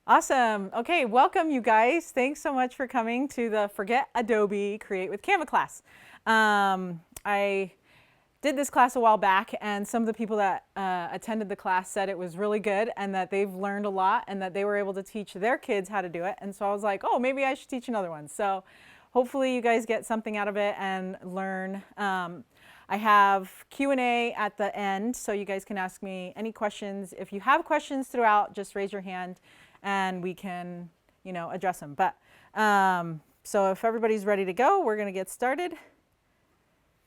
Awesome. Okay, welcome you guys. Thanks so much for coming to the Forget Adobe Create with Canva class. I did this class a while back, and some of the people that attended the class said it was really good and that they've learned a lot and that they were able to teach their kids how to do it. And so I was like, oh, maybe I should teach another one. So hopefully you guys get something out of it and learn. I have Q&A at the end, so you guys can ask me any questions. If you have questions throughout, just raise your hand and we can, address them. But so if everybody's ready to go, we're going to get started.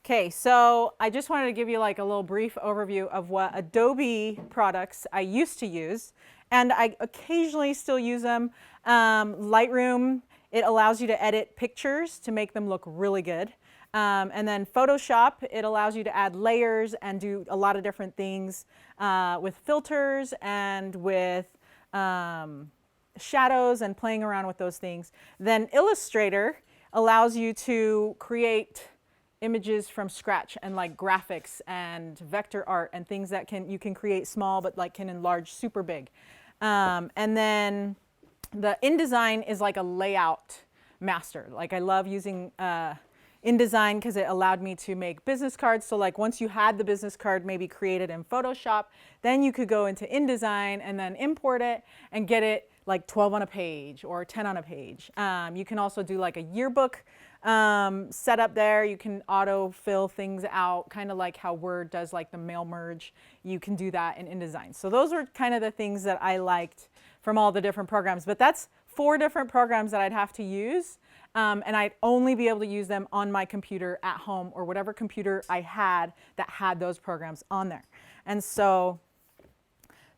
Okay, so I just wanted to give you like a little brief overview of what Adobe products I used to use, and I occasionally still use them. Lightroom, it allows you to edit pictures to make them look really good. And then Photoshop, it allows you to add layers and do a lot of different things with filters and with shadows and playing around with those things. Then Illustrator allows you to create images from scratch and like graphics and vector art and things that you can create small but like can enlarge super big. And then the InDesign is like a layout master. Like I love using InDesign because it allowed me to make business cards. So like once you had the business card maybe created in Photoshop, then you could go into InDesign and then import it and get it like 12 on a page or 10 on a page. You can also do like a yearbook setup there. You can auto fill things out, kind of like how Word does like the mail merge. You can do that in InDesign. So those were kind of the things that I liked from all the different programs. But that's 4 different programs that I'd have to use. And I'd only be able to use them on my computer at home or whatever computer I had that had those programs on there. And so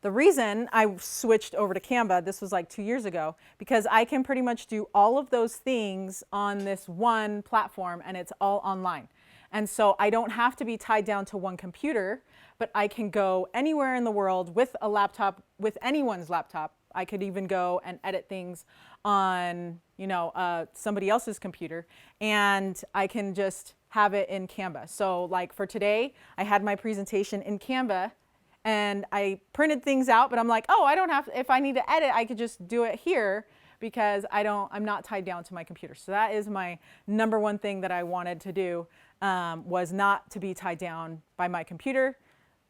the reason I switched over to Canva, this was like 2 years ago, because I can pretty much do all of those things on this one platform and it's all online. And so I don't have to be tied down to one computer, but I can go anywhere in the world with a laptop, with anyone's laptop. I could even go and edit things on, somebody else's computer, and I can just have it in Canva. So like for today, I had my presentation in Canva, and I printed things out, but I'm like, oh, I don't have to, if I need to edit, I could just do it here because I'm not tied down to my computer. So that is my number one thing that I wanted to do, was not to be tied down by my computer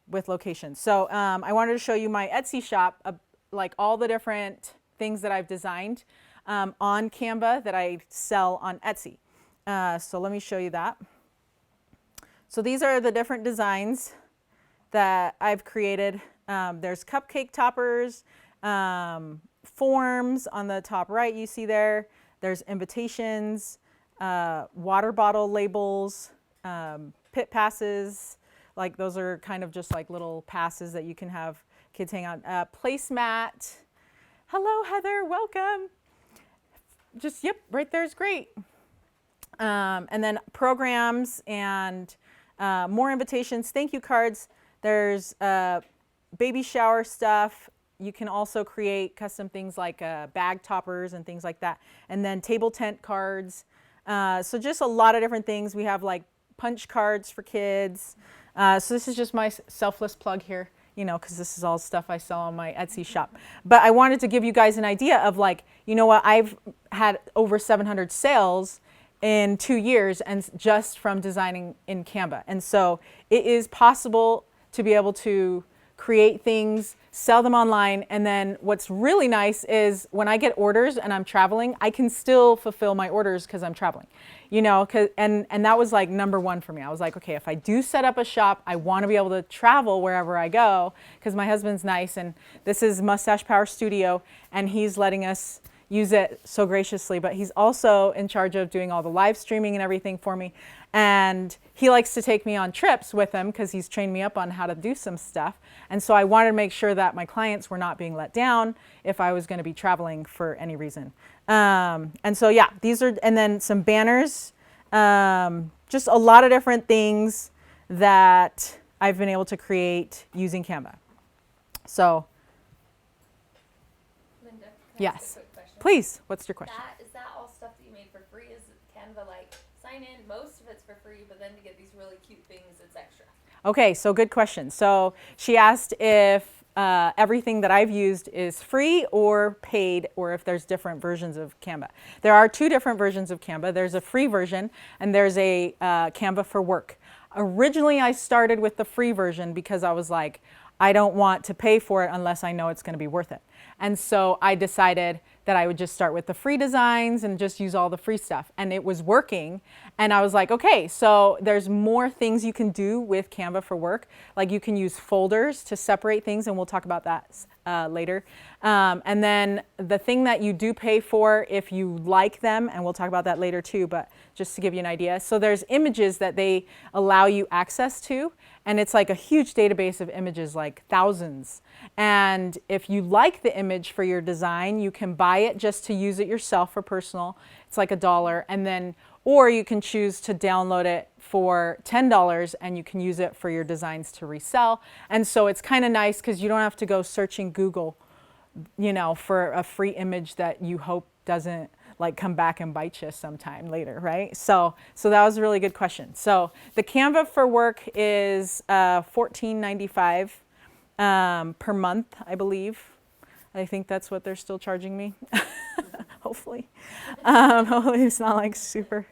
with location. So I wanted to show you my Etsy shop, like all the different things that I've designed on Canva that I sell on Etsy. So let me show you that. So these are the different designs that I've created. There's cupcake toppers, forms on the top right you see there. There's invitations, water bottle labels, pit passes, like those are kind of just like little passes that you can have kids hang on. Placemat. Hello Heather, welcome. Just, yep, right there's great. And then programs and more invitations, thank you cards. There's baby shower stuff. You can also create custom things like bag toppers and things like that. And then table tent cards. So just a lot of different things. We have like punch cards for kids. So this is just my selfless plug here, because this is all stuff I sell on my Etsy shop. But I wanted to give you guys an idea of like, I've had over 700 sales in 2 years and just from designing in Canva. And so it is possible to be able to create things, sell them online, and then what's really nice is when I get orders and I'm traveling, I can still fulfill my orders because I'm traveling, and that was like number one for me. I was like, okay, if I do set up a shop, I want to be able to travel wherever I go because my husband's nice, and this is Mustache Power Studio, and he's letting us use it so graciously, but he's also in charge of doing all the live streaming and everything for me. And he likes to take me on trips with him because he's trained me up on how to do some stuff. And so I wanted to make sure that my clients were not being let down if I was going to be traveling for any reason. And so, yeah, these are, and then some banners, just a lot of different things that I've been able to create using Canva. So, Linda, yes. Please, what's your question? Is that all stuff that you made for free? Is Canva like sign in? Most of it's for free, but then to get these really cute things, it's extra. Okay, so good question. So she asked if everything that I've used is free or paid, or if there's different versions of Canva. There are two different versions of Canva. There's a free version and there's a Canva for work. Originally, I started with the free version because I was like, I don't want to pay for it unless I know it's going to be worth it. And so I decided that I would just start with the free designs and just use all the free stuff. And it was working. And I was like, okay, so there's more things you can do with Canva for work. Like you can use folders to separate things, and we'll talk about that later. And then the thing that you do pay for if you like them, and we'll talk about that later too, but just to give you an idea. So there's images that they allow you access to, and it's like a huge database of images, like thousands. And if you like the image for your design, you can buy it just to use it yourself for personal. It's like $1, and then, or you can choose to download it for $10 and you can use it for your designs to resell. And so it's kind of nice because you don't have to go searching Google, you know, for a free image that you hope doesn't like come back and bite you sometime later, right? So that was a really good question. So the Canva for work is $14.95 per month, I believe. I think that's what they're still charging me. Hopefully. Hopefully it's not like super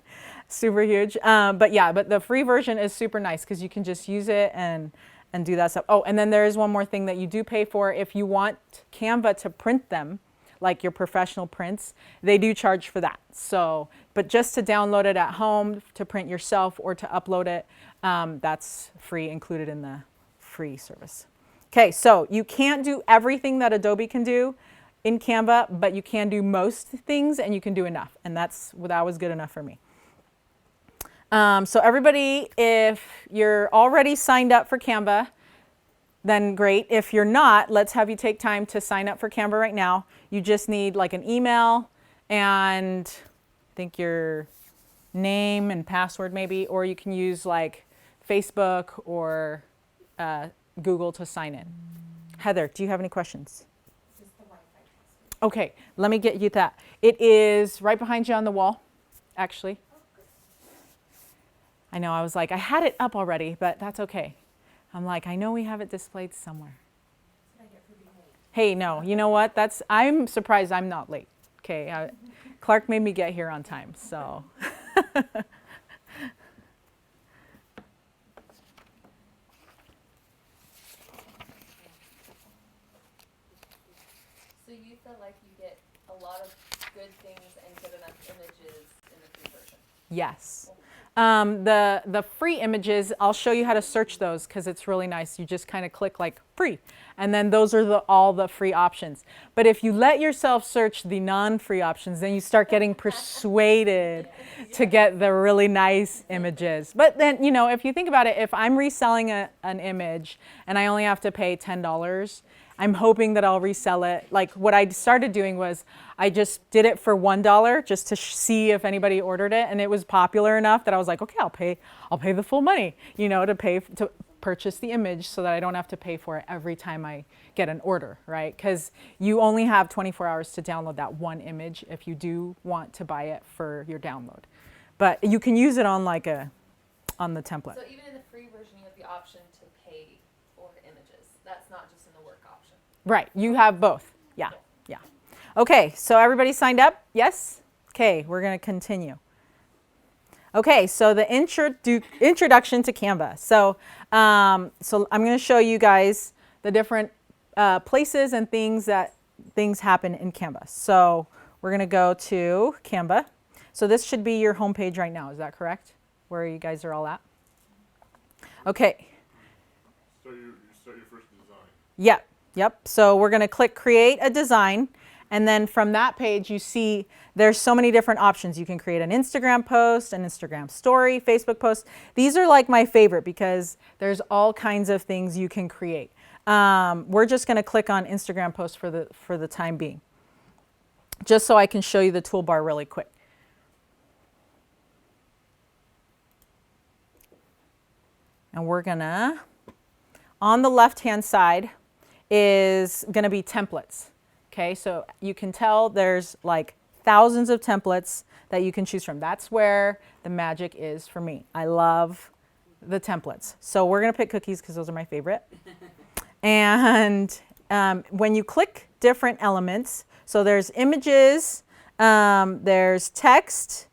huge. But yeah, but the free version is super nice because you can just use it and do that stuff. Oh, and then there is one more thing that you do pay for. If you want Canva to print them, like your professional prints, they do charge for that. So, but just to download it at home, to print yourself or to upload it, that's free, included in the free service. Okay, so you can't do everything that Adobe can do in Canva, but you can do most things and you can do enough. And that was good enough for me. So everybody, if you're already signed up for Canva, then great. If you're not, let's have you take time to sign up for Canva right now. You just need like an email and I think your name and password maybe, or you can use like Facebook or Google to sign in. Heather, do you have any questions? Just the Wi-Fi password. Okay, let me get you that. It is right behind you on the wall, actually. I know, I was like, I had it up already, but that's okay. I'm like, I know we have it displayed somewhere. Hey, no, you know what? I'm surprised I'm not late. Okay, Clark made me get here on time, so. So you feel like you get a lot of good things and good enough images in the free version? Yes. The free images, I'll show you how to search those because it's really nice. You just kind of click like free, and then those are all the free options. But if you let yourself search the non-free options, then you start getting persuaded to get the really nice images. But then, you know, if you think about it, if I'm reselling an image and I only have to pay $10, I'm hoping that I'll resell it. Like what I started doing was I just did it for $1 just to see if anybody ordered it, and it was popular enough that I was like, okay, I'll pay the full money, you know, to purchase the image so that I don't have to pay for it every time I get an order, right? Because you only have 24 hours to download that one image if you do want to buy it for your download. But you can use it on like on the template. So even in the free version, you have the option to pay for images. That's not just in the work option. Right, you have both. Yeah, yeah. Okay, so everybody signed up? Yes? Okay, we're going to continue. Okay, so the introduction to Canva. So I'm going to show you guys the different places and things happen in Canva. So we're going to go to Canva. So this should be your home page right now. Is that correct? Where you guys are all at? Okay. Start your first design. Yep, yep. So we're going to click Create a Design. And then from that page, you see there's so many different options. You can create an Instagram post, an Instagram story, Facebook post. These are like my favorite because there's all kinds of things you can create. We're just going to click on Instagram post for the time being, just so I can show you the toolbar really quick. And we're gonna, on the left-hand side is gonna be templates. Okay, so you can tell there's like thousands of templates that you can choose from. That's where the magic is for me. I love the templates. So we're gonna pick cookies because those are my favorite. And when you click different elements, so there's images, there's text,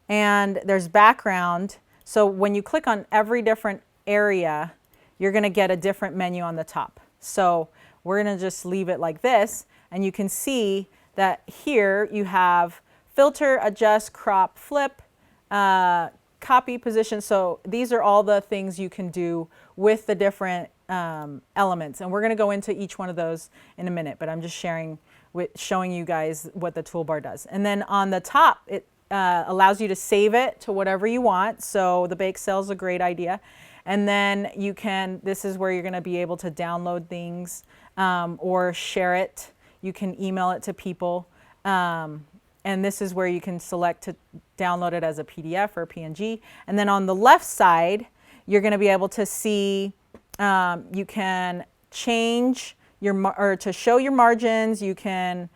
and there's background. So when you click on every different area, you're going to get a different menu on the top. So we're going to just leave it like this, and you can see that here you have filter, adjust, crop, flip, copy, position. So these are all the things you can do with the different elements, and we're going to go into each one of those in a minute, but I'm just showing you guys what the toolbar does. And then on the top, it allows you to save it to whatever you want. So the bake sale is a great idea. And then you can, this is where you're going to be able to download things or share it. You can email it to people. And this is where you can select to download it as a PDF or a PNG. And then on the left side, you're going to be able to see, you can change your, or to show your margins. You can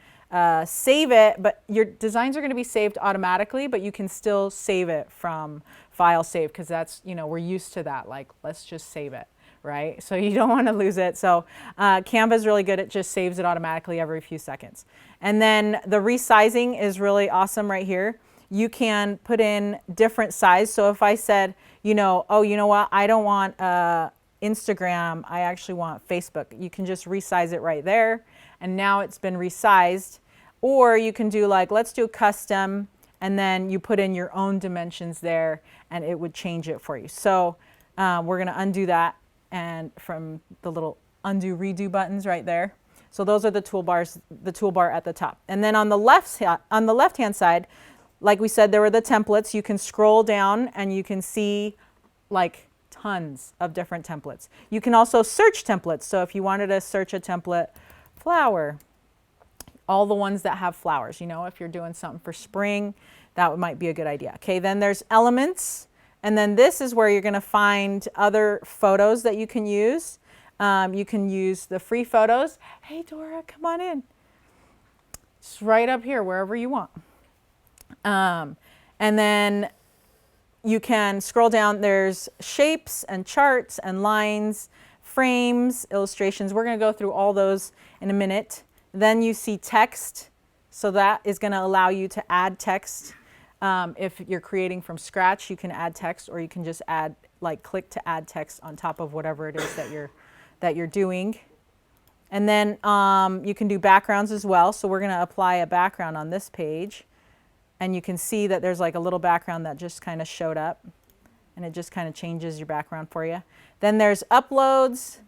save it, but your designs are going to be saved automatically, but you can still save it from file save, because that's, you know, we're used to that. Like, let's just save it, right? So you don't want to lose it. So Canva is really good. It just saves it automatically every few seconds. And then the resizing is really awesome right here. You can put in different size. So if I said, you know, oh, you know what, I don't want Instagram, I actually want Facebook. You can just resize it right there, and now it's been resized. Or you can do like, let's do a custom, and then you put in your own dimensions there, and it would change it for you. So we're going to undo that, and from the little undo redo buttons right there. So those are the toolbars, the toolbar at the top. And then on the left-hand side, like we said, there were the templates. You can scroll down and you can see like tons of different templates. You can also search templates. So if you wanted to search a template, flower, all the ones that have flowers, you know, if you're doing something for spring, that might be a good idea. Okay, then there's elements. And then this is where you're going to find other photos that you can use. You can use the free photos. Hey, Dora, come on in. It's right up here, wherever you want. And then you can scroll down. There's shapes and charts and lines, frames, illustrations. We're going to go through all those in a minute. Then you see text. So that is going to allow you to add text. If you're creating from scratch, you can add text, or you can just add, like, click to add text on top of whatever it is that you're doing. And then you can do backgrounds as well. So we're going to apply a background on this page. And you can see that there's like a little background that just kind of showed up, and it just kind of changes your background for you. Then there's uploads,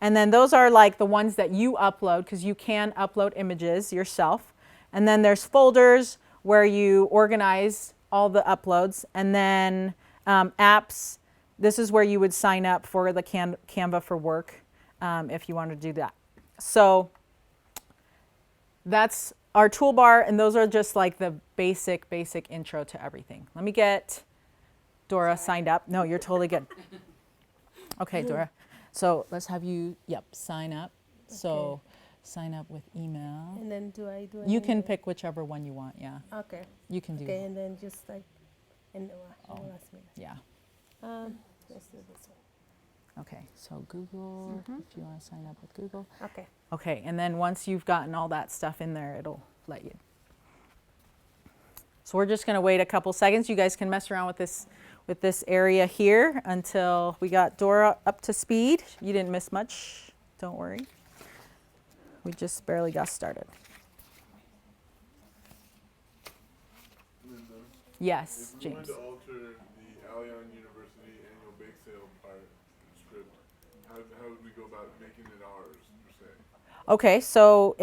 and then those are like the ones that you upload, because you can upload images yourself. And then there's folders where you organize all the uploads. And then apps, this is where you would sign up for the Canva for Work if you want to do that. So that's our toolbar, and those are just like the basic intro to everything. Let me get Dora signed up. No, you're totally good. Okay, Dora. So let's have you, sign up. Okay. So sign up with email. And then do I do You can pick whichever one you want, yeah. Okay. You can do Okay, and then just like, and Oh. last minute. Yeah. Let's do this one. Okay, so Google, if you want to sign up with Google. Okay. Okay, and then once you've gotten all that stuff in there, it'll let you. So we're just going to wait a couple seconds. You guys can mess around with this area here until we got Dora up to speed. You didn't miss much, don't worry. We just barely got started. Linda, Yes, if we wanted James. to alter the Allion University annual bake sale part script, how would we go about making it ours, per se? Okay, so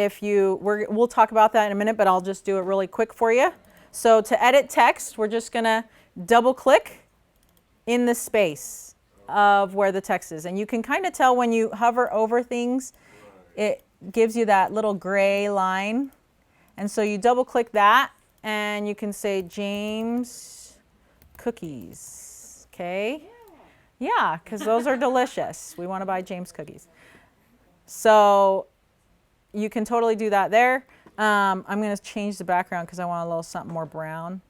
we'll talk about that in a minute, but I'll just do it really quick for you. So to edit text, we're just going to double click in the space of where the text is. And you can kind of tell when you hover over things, it gives you that little gray line. And so you double click that, and you can say James cookies, okay? Yeah, because those are delicious. We want to buy James cookies. So you can totally do that there. I'm going to change the background because I want a little something more brown.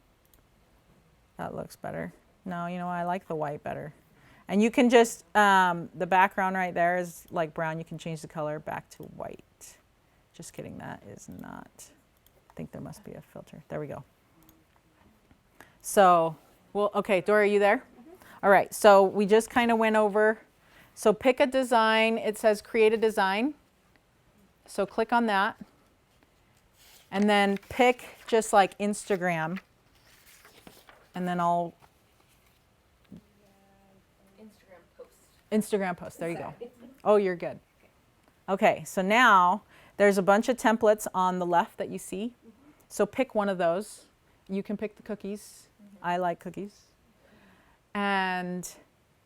That looks better. No, you know what? I like the white better. And you can just, the background right there is like brown. You can change the color back to white. Just kidding, that is not, I think there must be a filter. There we go. So, well, okay, Dora, are you there? All right, so we just kind of went over. So pick a design. It says create a design. So click on that. And then pick just like Instagram. And then I'll Instagram post. There you go. Oh, you're good. Okay, so now there's a bunch of templates on the left that you see. So pick one of those. You can pick the cookies. I like cookies. And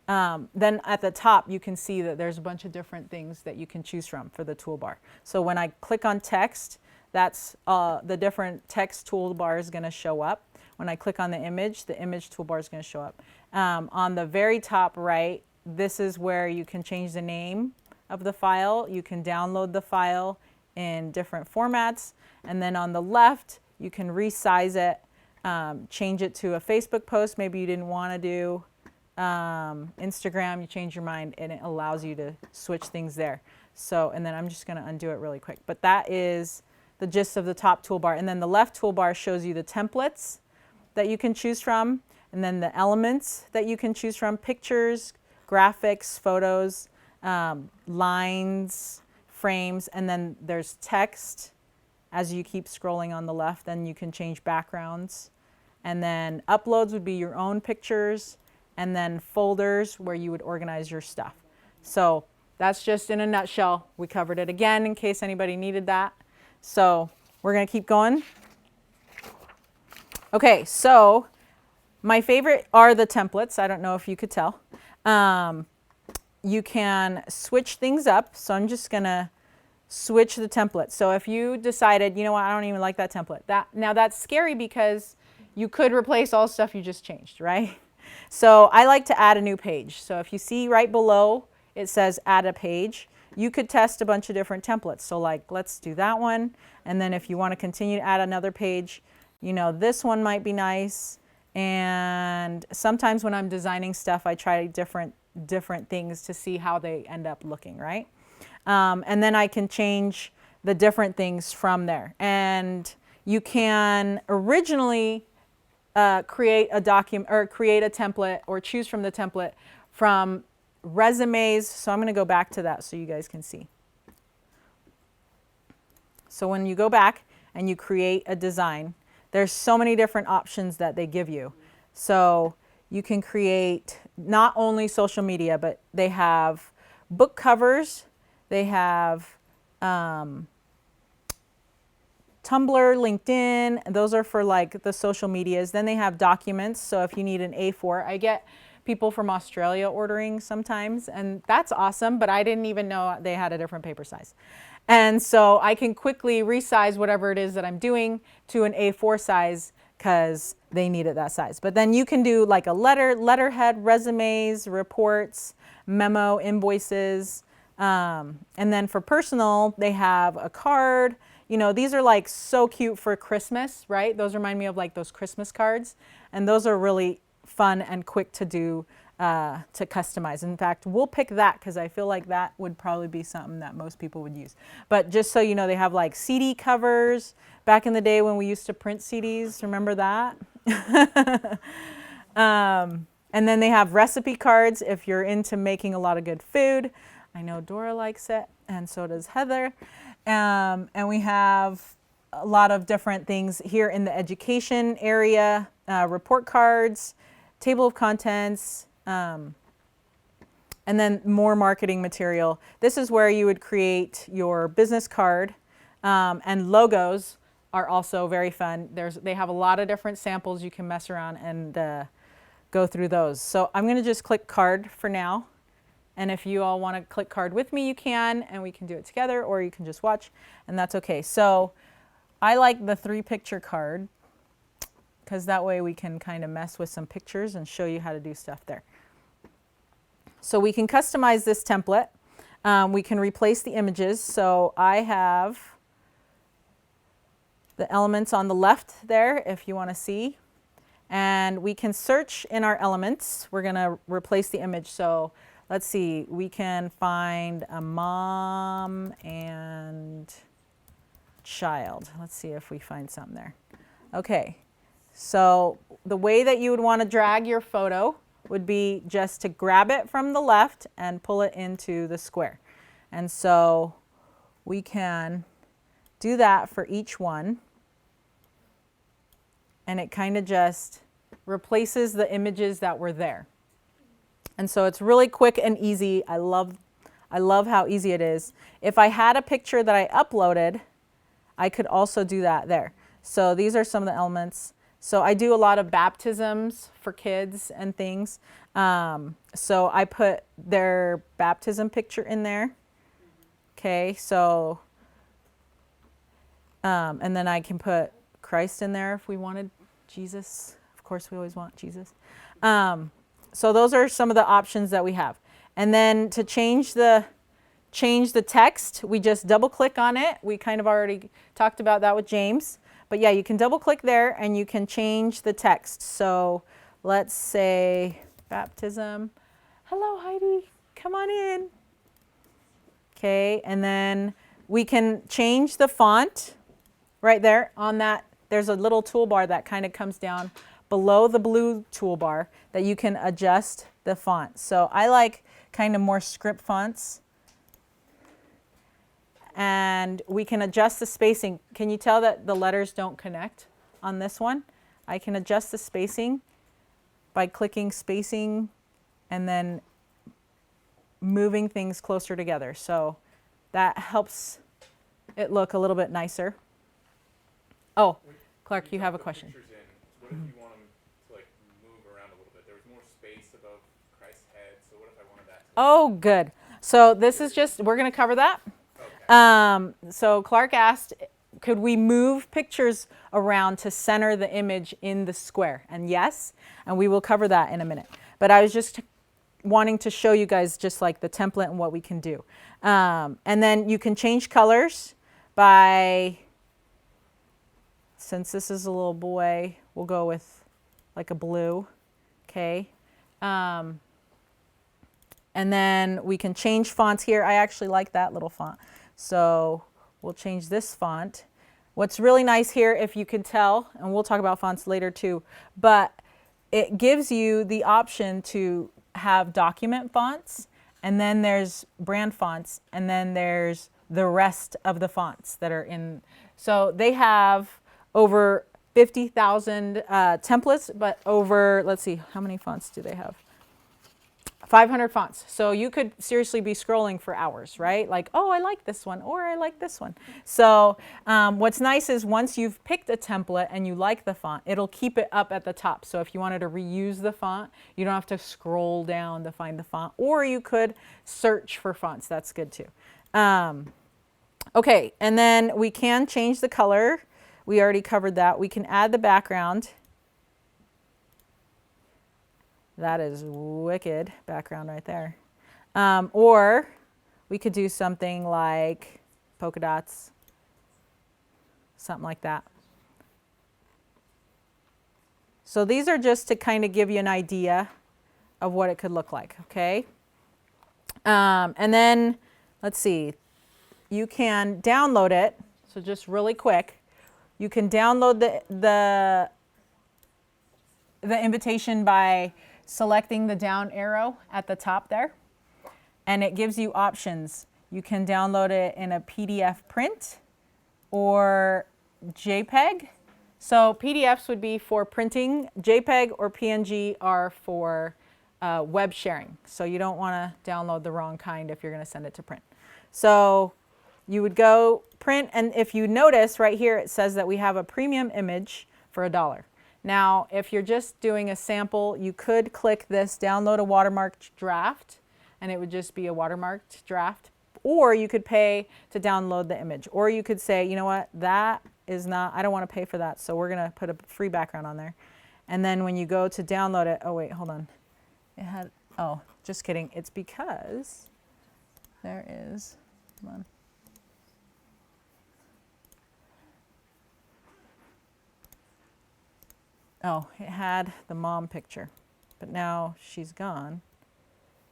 then at the top, you can see that there's a bunch of different things that you can choose from for the toolbar. So when I click on text, that's the different text toolbar is going to show up. When I click on the image toolbar is going to show up. On the very top right, this is where you can change the name of the file. You can download the file in different formats. And then on the left, you can resize it, change it to a Facebook post. Maybe you didn't want to do Instagram, you change your mind, and it allows you to switch things there. So, and then I'm just going to undo it really quick. But that is the gist of the top toolbar. And then the left toolbar shows you the templates that you can choose from, and then the elements that you can choose from: pictures, graphics, photos, lines, frames, and then there's text. As you keep scrolling on the left, then you can change backgrounds. And then uploads would be your own pictures, and then folders where you would organize your stuff. So that's just in a nutshell. We covered it again in case anybody needed that. So we're going to keep going. Okay, so my favorite are the templates. I don't know if you could tell. You can switch things up. So I'm just going to switch the template. So if you decided, you know what, I don't even like that template. Now that's scary because you could replace all stuff you just changed, right? So I like to add a new page. So if you see right below, it says add a page. You could test a bunch of different templates. So like, let's do that one. And then if you want to continue to add another page, you know, this one might be nice. And sometimes when I'm designing stuff, I try different things to see how they end up looking, right? And then I can change the different things from there. And you can originally create a document or create a template or choose from the template from resumes. So I'm going to go back to that so you guys can see. So when you go back and you create a design, there's so many different options that they give you. So you can create not only social media, but they have book covers, they have Tumblr, LinkedIn, those are for like the social medias. Then they have documents, so if you need an A4, I get people from Australia ordering sometimes, and that's awesome, but I didn't even know they had a different paper size. And so I can quickly resize whatever it is that I'm doing to an A4 size because they need it that size. But then you can do like a letterhead, resumes, reports, memo, invoices. And then for personal, they have a card. You know, these are like so cute for Christmas, right? Those remind me of like those Christmas cards. And those are really fun and quick to do, to customize. In fact, we'll pick that because I feel like that would probably be something that most people would use. But just so you know, they have like CD covers. Back in the day when we used to print CDs, remember that? And then they have recipe cards if you're into making a lot of good food. I know Dora likes it, and so does Heather. And we have a lot of different things here in the education area, report cards, table of contents, and then more marketing material. This is where you would create your business card, and logos are also very fun. They have a lot of different samples you can mess around and go through those. So I'm going to just click card for now. And if you all want to click card with me, you can, and we can do it together, or you can just watch, and that's okay. So I like the 3-picture card because that way we can kind of mess with some pictures and show you how to do stuff there. So we can customize this template. We can replace the images. So I have the elements on the left there if you want to see. And we can search in our elements. We're going to replace the image. So let's see, we can find a mom and child. Let's see if we find something there. Okay, so the way that you would want to drag your photo would be just to grab it from the left and pull it into the square. And so we can do that for each one. And it kind of just replaces the images that were there. And so it's really quick and easy. I love how easy it is. If I had a picture that I uploaded, I could also do that there. So these are some of the elements. So I do a lot of baptisms for kids and things. So I put their baptism picture in there. Okay, so, and then I can put Christ in there if we wanted Jesus. Of course, we always want Jesus. So those are some of the options that we have. And then to change the text, we just double click on it. We kind of already talked about that with James. But yeah, you can double click there and you can change the text. So let's say baptism. Hello, Heidi. Come on in. Okay, and then we can change the font right there on that. There's a little toolbar that kind of comes down below the blue toolbar that you can adjust the font. So I like kind of more script fonts. And we can adjust the spacing. Can you tell that the letters don't connect on this one? I can adjust the spacing by clicking spacing and then moving things closer together. So that helps it look a little bit nicer. Oh, Clark, you have a question. What if you want them to like move around a little bit? There was more space above Christ's head, so what if I wanted that to Oh, good. So this is just, we're going to cover that. Okay. So Clark asked, could we move pictures around to center the image in the square? And yes, and we will cover that in a minute. But I was just wanting to show you guys just like the template and what we can do. And then you can change colors by, since this is a little boy, we'll go with like a blue, okay? And then we can change fonts here. I actually like that little font. So we'll change this font. What's really nice here, if you can tell, and we'll talk about fonts later too, but it gives you the option to have document fonts, and then there's brand fonts, and then there's the rest of the fonts that are in. So they have over 50,000 templates, but over, let's see, how many fonts do they have? 500 fonts. So you could seriously be scrolling for hours, right? Like, oh, I like this one, or I like this one. So what's nice is once you've picked a template and you like the font, it'll keep it up at the top. So if you wanted to reuse the font, you don't have to scroll down to find the font, or you could search for fonts. That's good too. Okay, and then we can change the color. We already covered that. We can add the background. That is wicked background right there. Or we could do something like polka dots, something like that. So these are just to kind of give you an idea of what it could look like, okay? And then, let's see, you can download it. So just really quick, you can download the invitation by selecting the down arrow at the top there, and it gives you options. You can download it in a PDF print or JPEG. So PDFs would be for printing, JPEG or PNG are for web sharing. So you don't want to download the wrong kind if you're going to send it to print. So you would go print, and if you notice right here it says that we have a premium image for $1. Now, if you're just doing a sample, you could click this download a watermarked draft, and it would just be a watermarked draft. Or you could pay to download the image. Or you could say, you know what, that is not, I don't want to pay for that, so we're going to put a free background on there. And then when you go to download it, oh wait, hold on. It had, oh, just kidding. It's because there is, come on. Oh, it had the mom picture, but now she's gone.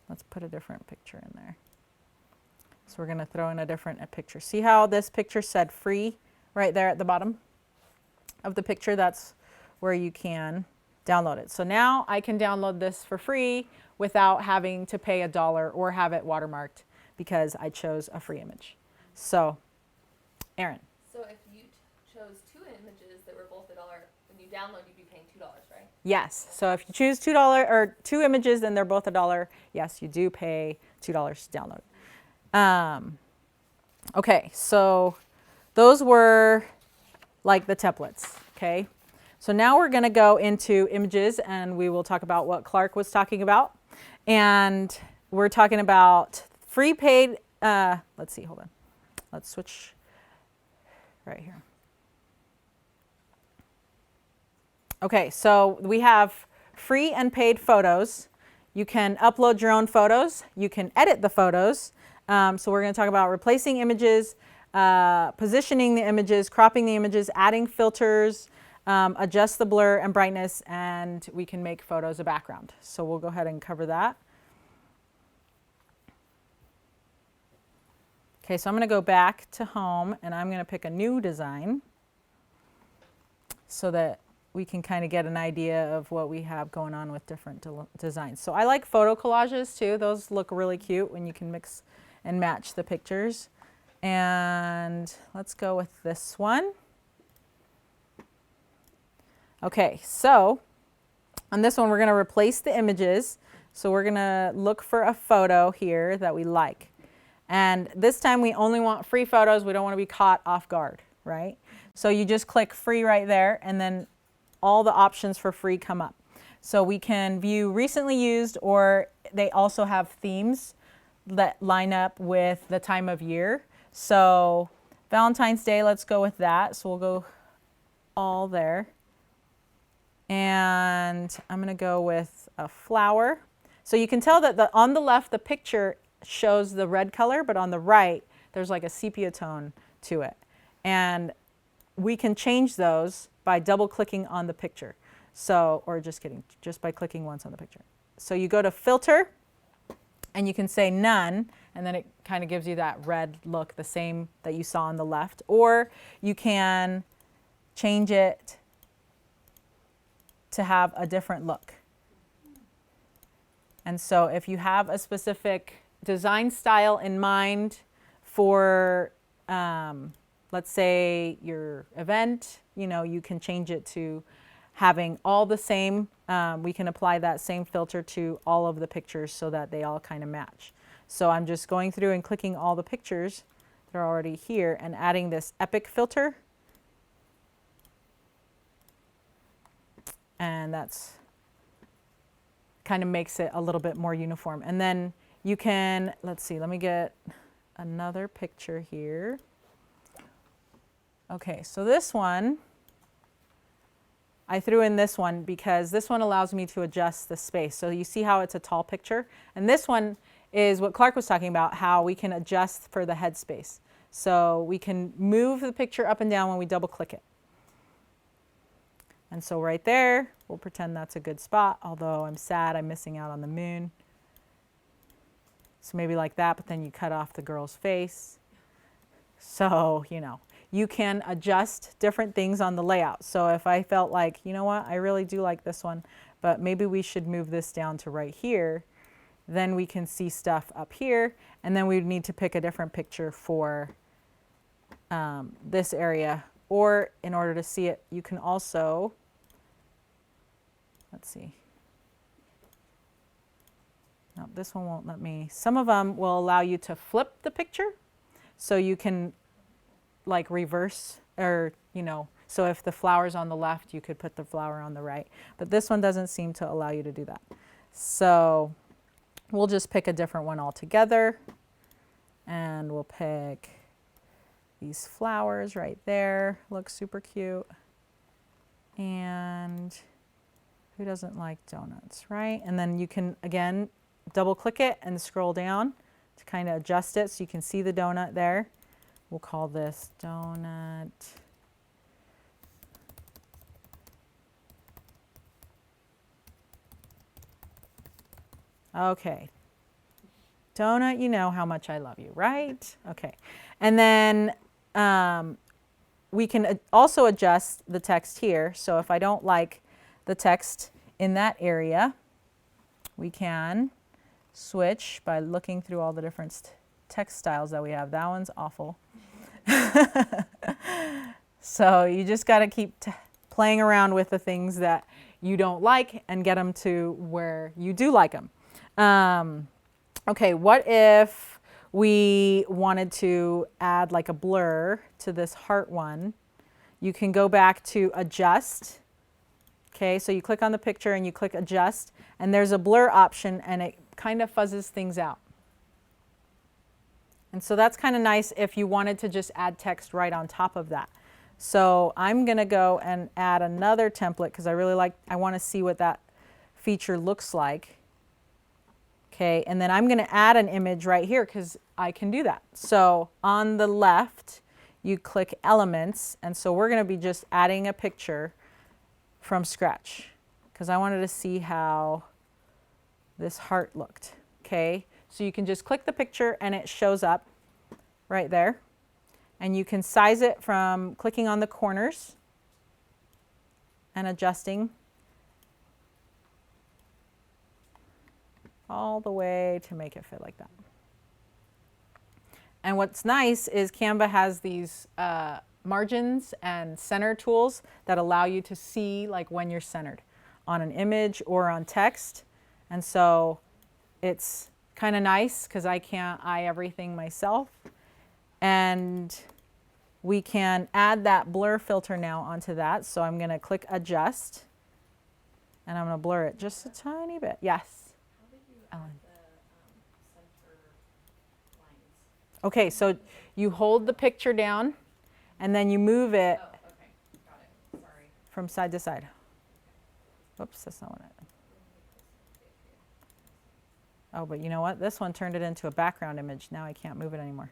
Let's put a different picture in there. So we're going to throw in a different picture. See how this picture said free right there at the bottom of the picture? That's where you can download it. So now I can download this for free without having to pay $1 or have it watermarked because I chose a free image. So, Erin. So if you chose 2 images that were both $1, when you download, you'd be paying $2, right? Yes. So if you choose $2 or 2 images and they're both $1, yes, you do pay $2 to download. Okay, so those were like the templates, okay? So now we're going to go into images and we will talk about what Clark was talking about. And we're talking about free paid, let's see, hold on. Let's switch right here. Okay, so we have free and paid photos. You can upload your own photos. You can edit the photos. So we're going to talk about replacing images, positioning the images, cropping the images, adding filters, adjust the blur and brightness, and we can make photos a background. So we'll go ahead and cover that. Okay, so I'm going to go back to home and I'm going to pick a new design so that we can kind of get an idea of what we have going on with different designs. So I like photo collages too. Those look really cute when you can mix and match the pictures. And let's go with this one. Okay, so on this one we're going to replace the images. So we're going to look for a photo here that we like. And this time we only want free photos. We don't want to be caught off guard, right? So you just click free right there and then all the options for free come up. So we can view recently used, or they also have themes that line up with the time of year. So Valentine's Day, let's go with that. So we'll go all there. And I'm going to go with a flower. So you can tell that on the left, the picture shows the red color, but on the right, there's like a sepia tone to it. And we can change those by double clicking on the picture. So, or just kidding, just by clicking once on the picture. So you go to filter and you can say none, and then it kind of gives you that red look, the same that you saw on the left. Or you can change it to have a different look. And so if you have a specific design style in mind for, let's say your event, you know, you can change it to having all the same, we can apply that same filter to all of the pictures so that they all kind of match. So I'm just going through and clicking all the pictures that are already here and adding this epic filter. And that's kind of makes it a little bit more uniform. And then you can, let's see, let me get another picture here. Okay, so this one, I threw in this one because this one allows me to adjust the space. So you see how it's a tall picture? And this one is what Clark was talking about, how we can adjust for the headspace. So we can move the picture up and down when we double click it. And so right there, we'll pretend that's a good spot, although I'm sad I'm missing out on the moon. So maybe like that, but then you cut off the girl's face. So, you know, you can adjust different things on the layout. So if I felt like, you know what, I really do like this one, but maybe we should move this down to right here, then we can see stuff up here, and then we need to pick a different picture for this area. Or in order to see it, you can also, let's see. No, this one won't let me. Some of them will allow you to flip the picture. So you can like reverse, or, you know, so if the flower's on the left, you could put the flower on the right. But this one doesn't seem to allow you to do that. So we'll just pick a different one altogether. And we'll pick these flowers right there. Looks super cute. And who doesn't like donuts, right? And then you can, again, double click it and scroll down to kind of adjust it so you can see the donut there. We'll call this donut Okay. Donut, you know how much I love you, right? Okay. And then we can also adjust the text here. So if I don't like the text in that area, we can switch by looking through all the different text styles that we have. That one's awful. So you just got to keep playing around with the things that you don't like and get them to where you do like them. Okay, what if we wanted to add like a blur to this heart one? You can go back to adjust. Okay, so you click on the picture and you click adjust, and there's a blur option, and it kind of fuzzes things out. And so that's kind of nice if you wanted to just add text right on top of that. So I'm going to go and add another template because I want to see what that feature looks like. Okay, and then I'm going to add an image right here because I can do that. So on the left, you click Elements, and so we're going to be just adding a picture from scratch because I wanted to see how this heart looked. Okay, so you can just click the picture and it shows up right there. And you can size it from clicking on the corners and adjusting all the way to make it fit like that. And what's nice is Canva has these margins and center tools that allow you to see like when you're centered on an image or on text. And so it's kind of nice because I can't eye everything myself. And we can add that blur filter now onto that. So I'm going to click adjust and I'm going to blur it just a tiny bit. Yes. How did you add the center lines? Okay, so you hold the picture down and then you move it Oh, okay, got it. Sorry. from side to side. Oops, that's not what I. Oh, but you know what? This one turned it into a background image. Now I can't move it anymore.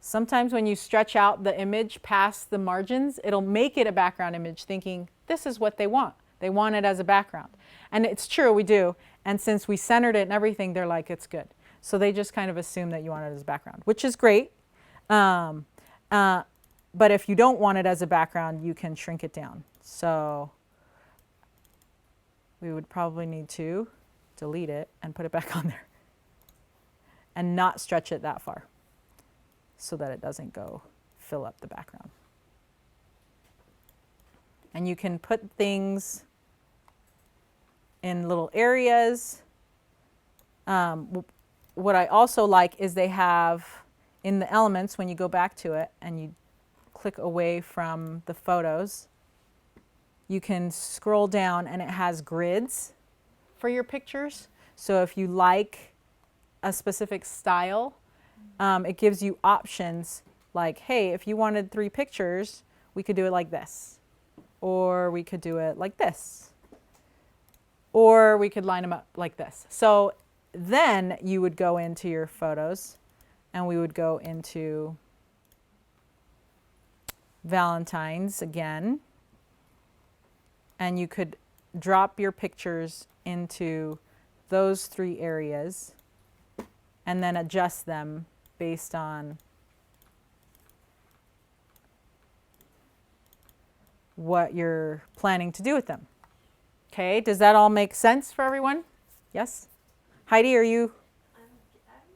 Sometimes when you stretch out the image past the margins, it'll make it a background image thinking this is what they want. They want it as a background. And it's true, we do. And since we centered it and everything, they're like, it's good. So they just kind of assume that you want it as a background, which is great. But if you don't want it as a background, you can shrink it down. So we would probably need to delete it and put it back on there and not stretch it that far so that it doesn't go fill up the background. And you can put things in little areas. What I also like is they have in the elements, when you go back to it and you click away from the photos, you can scroll down and it has grids for your pictures. So if you like a specific style, it gives you options like, hey, if you wanted 3 pictures, we could do it like this. Or we could do it like this. Or we could line them up like this. So then you would go into your photos and we would go into Valentine's again. And you could drop your pictures into those 3 areas and then adjust them based on what you're planning to do with them. Okay, does that all make sense for everyone? Yes? Heidi, are you I'm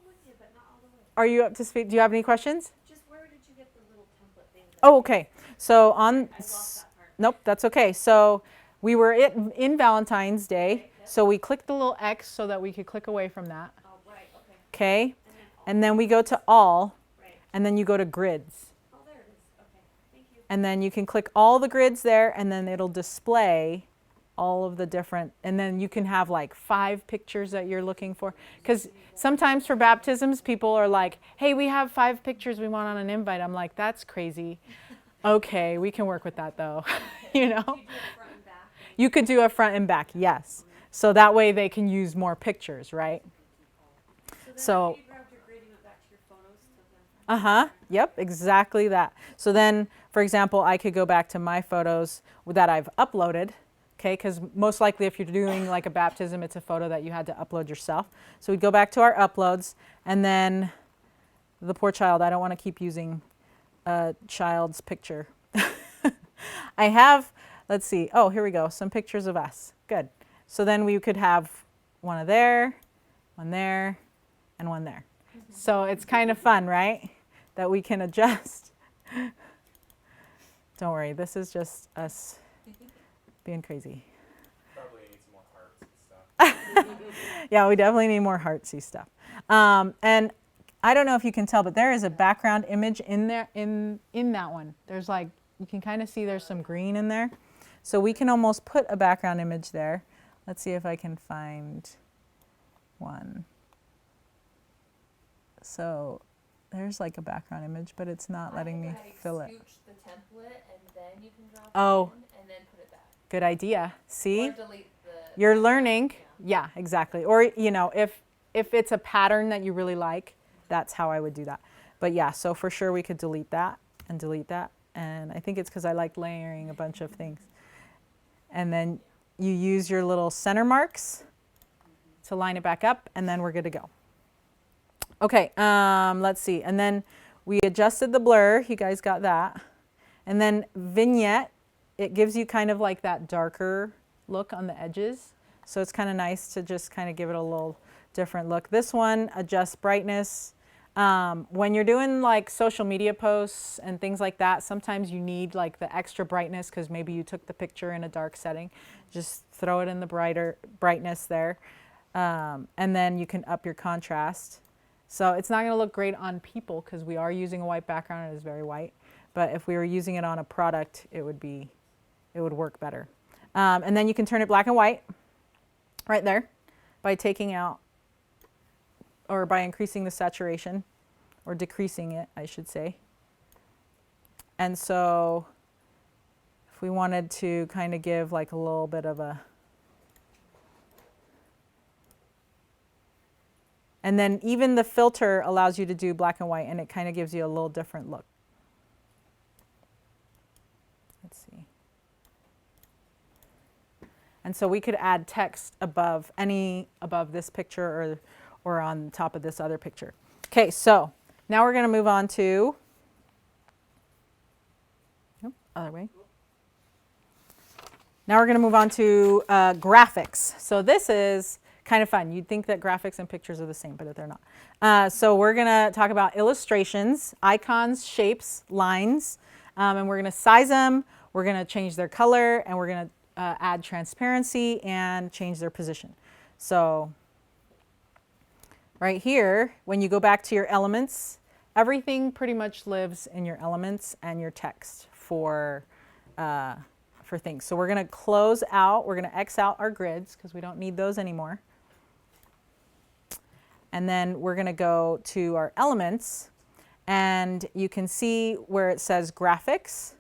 with you, but not all the way. are you up to speed? Do you have any questions? Just where did you get the little template thing? Oh, okay. So on I lost that part. nope, that's okay. So we were in Valentine's Day, so we clicked the little X so that we could click away from that. Oh, right, okay. Okay? And then And then we go to all, right. and then you go to grids. Oh, there it is. Okay, thank you. And then you can click all the grids there, and then it'll display all of the different, and then you can have like 5 pictures that you're looking for. Because sometimes for baptisms, people are like, hey, we have 5 pictures we want on an invite. I'm like, that's crazy. Okay, we can work with that though. You know? You do it front and back. You could do a front and back, yes. So that way they can use more pictures, right? So After you grabbed your grid, you went back to your photos to then. Yep, exactly that. So then, for example, I could go back to my photos that I've uploaded, okay? Because most likely if you're doing like a baptism, it's a photo that you had to upload yourself. So we'd go back to our uploads, and then the poor child, I don't want to keep using a child's picture. I have, let's see, oh, here we go, some pictures of us. Good. So then we could have one there, and one there. So it's kind of fun, right? That we can adjust. Don't worry, this is just us being crazy. Probably need some more hearts and stuff. Yeah, we definitely need more heartsy stuff. And I don't know if you can tell, but there is a background image in there, in that one. There's like, you can kind of see there's some green in there. So we can almost put a background image there. Let's see if I can find one. So there's like a background image, but it's not letting me fill it. Scooch the template and then you can drop Oh. it in and then put it back. Good idea. See? Or delete the... You're learning. Yeah, exactly. Or, you know, if it's a pattern that you really like, that's how I would do that. But yeah, so for sure we could delete that and delete that. And I think it's because I like layering a bunch of things. And then you use your little center marks to line it back up, and then we're good to go. Okay, let's see. And then we adjusted the blur. You guys got that. And then vignette, it gives you kind of like that darker look on the edges. So it's kind of nice to just kind of give it a little different look. This one, adjust brightness. When you're doing like social media posts and things like that, sometimes you need like the extra brightness because maybe you took the picture in a dark setting. Just throw it in the brighter brightness there. And then you can up your contrast. So it's not going to look great on people because we are using a white background and it is very white. But if we were using it on a product, it would work better. And then you can turn it black and white right there by taking out, or by increasing the saturation, or decreasing it, I should say. And so if we wanted to kind of give like a little bit of a, and then even the filter allows you to do black and white, and it kind of gives you a little different look. Let's see. And so we could add text above this picture or on top of this other picture. Okay, so now we're going to move on to, other way. Now we're going to move on to graphics. So this is kind of fun. You'd think that graphics and pictures are the same, but they're not. So we're going to talk about illustrations, icons, shapes, lines, and we're going to size them. We're going to change their color, and we're going to add transparency and change their position. So right here, when you go back to your elements, everything pretty much lives in your elements and your text for things. So we're going to close out, we're going to X out our grids because we don't need those anymore. And then we're going to go to our elements, and you can see where it says graphics.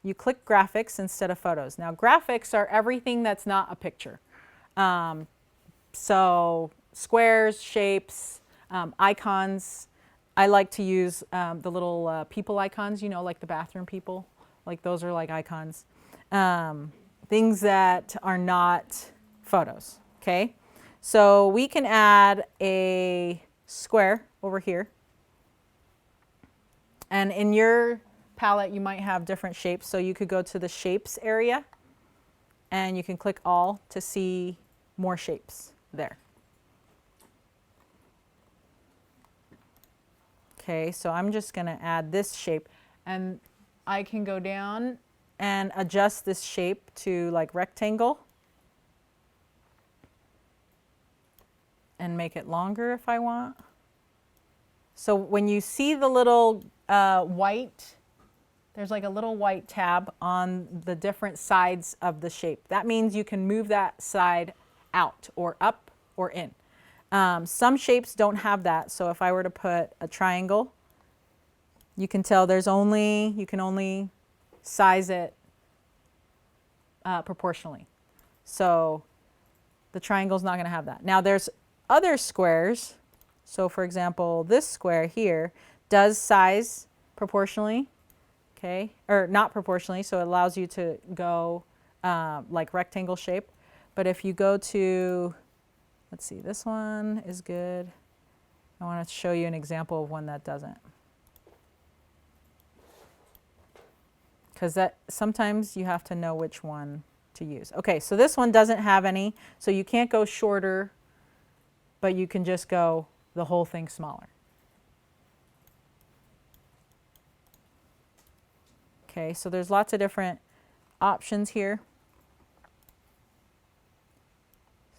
You click graphics instead of photos. Now graphics are everything that's not a picture. So squares, shapes, icons. I like to use the little people icons, you know, like the bathroom people. Like those are like icons. Things that are not photos, okay? So we can add a square over here. And in your palette, you might have different shapes. So you could go to the shapes area and you can click all to see more shapes there. Okay, so I'm just going to add this shape, and I can go down and adjust this shape to like rectangle and make it longer if I want. So when you see the little white, there's like a little white tab on the different sides of the shape. That means you can move that side out or up or in. Some shapes don't have that. So if I were to put a triangle, you can tell you can only size it proportionally. So the triangle's not going to have that. Now there's other squares. So for example, this square here does size proportionally, okay, or not proportionally, so it allows you to go like rectangle shape. But if you go to, let's see, this one is good. I want to show you an example of one that doesn't. Because that sometimes you have to know which one to use. Okay, so this one doesn't have any, so you can't go shorter, but you can just go the whole thing smaller. Okay, so there's lots of different options here.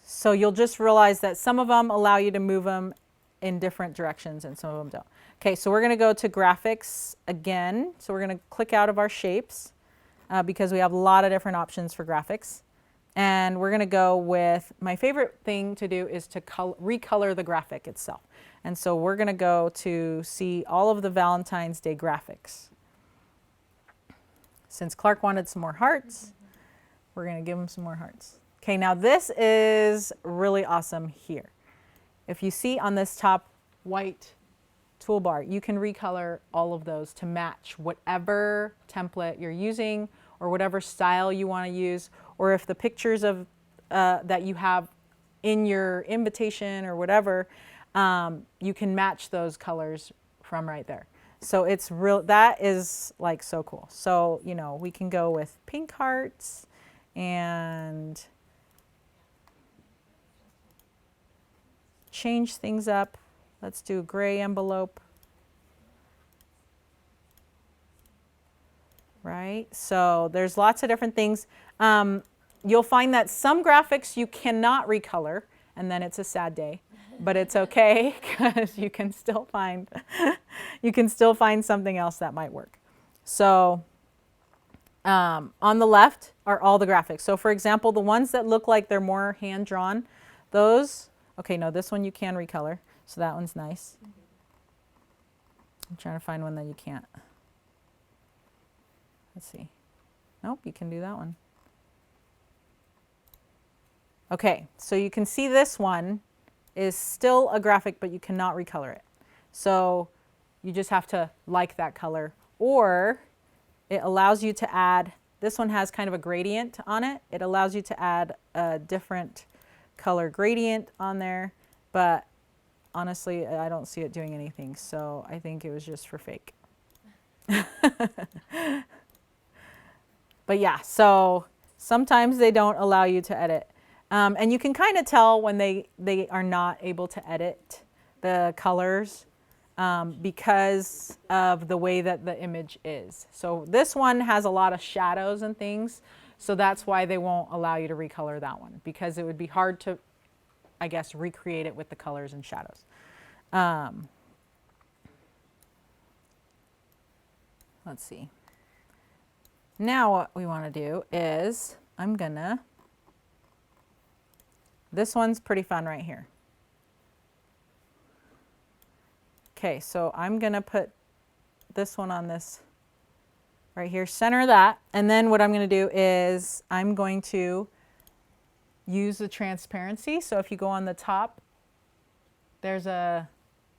So you'll just realize that some of them allow you to move them in different directions and some of them don't. Okay, so we're going to go to graphics again. So we're going to click out of our shapes because we have a lot of different options for graphics. And we're going to go with, my favorite thing to do is to recolor the graphic itself. And so we're going to go to see all of the Valentine's Day graphics. Since Clark wanted some more hearts, we're going to give him some more hearts. Okay, now this is really awesome here. If you see on this top white toolbar, you can recolor all of those to match whatever template you're using or whatever style you want to use, or if the pictures of that you have in your invitation or whatever, you can match those colors from right there. So it's real, that is like so cool. So, you know, we can go with pink hearts and change things up. Let's do a gray envelope. Right? So there's lots of different things. You'll find that some graphics you cannot recolor, and then it's a sad day. But it's okay because you can still find something else that might work. So on the left are all the graphics. So for example, the ones that look like they're more hand-drawn, those, okay, no, this one you can recolor. So that one's nice. I'm trying to find one that you can't. Let's see. Nope, you can do that one. Okay, so you can see this one is still a graphic, but you cannot recolor it. So you just have to like that color, or it allows you to add, this one has kind of a gradient on it. It allows you to add a different color gradient on there, but honestly, I don't see it doing anything, so I think it was just for fake. But yeah, so sometimes they don't allow you to edit. And you can kind of tell when they are not able to edit the colors because of the way that the image is. So this one has a lot of shadows and things, so that's why they won't allow you to recolor that one, because it would be hard to, I guess, recreate it with the colors and shadows. Let's see. Now what we want to do is, this one's pretty fun right here. Okay, so I'm going to put this one on this right here, center that, and then what I'm going to do is I'm going to use the transparency. So if you go on the top, there's the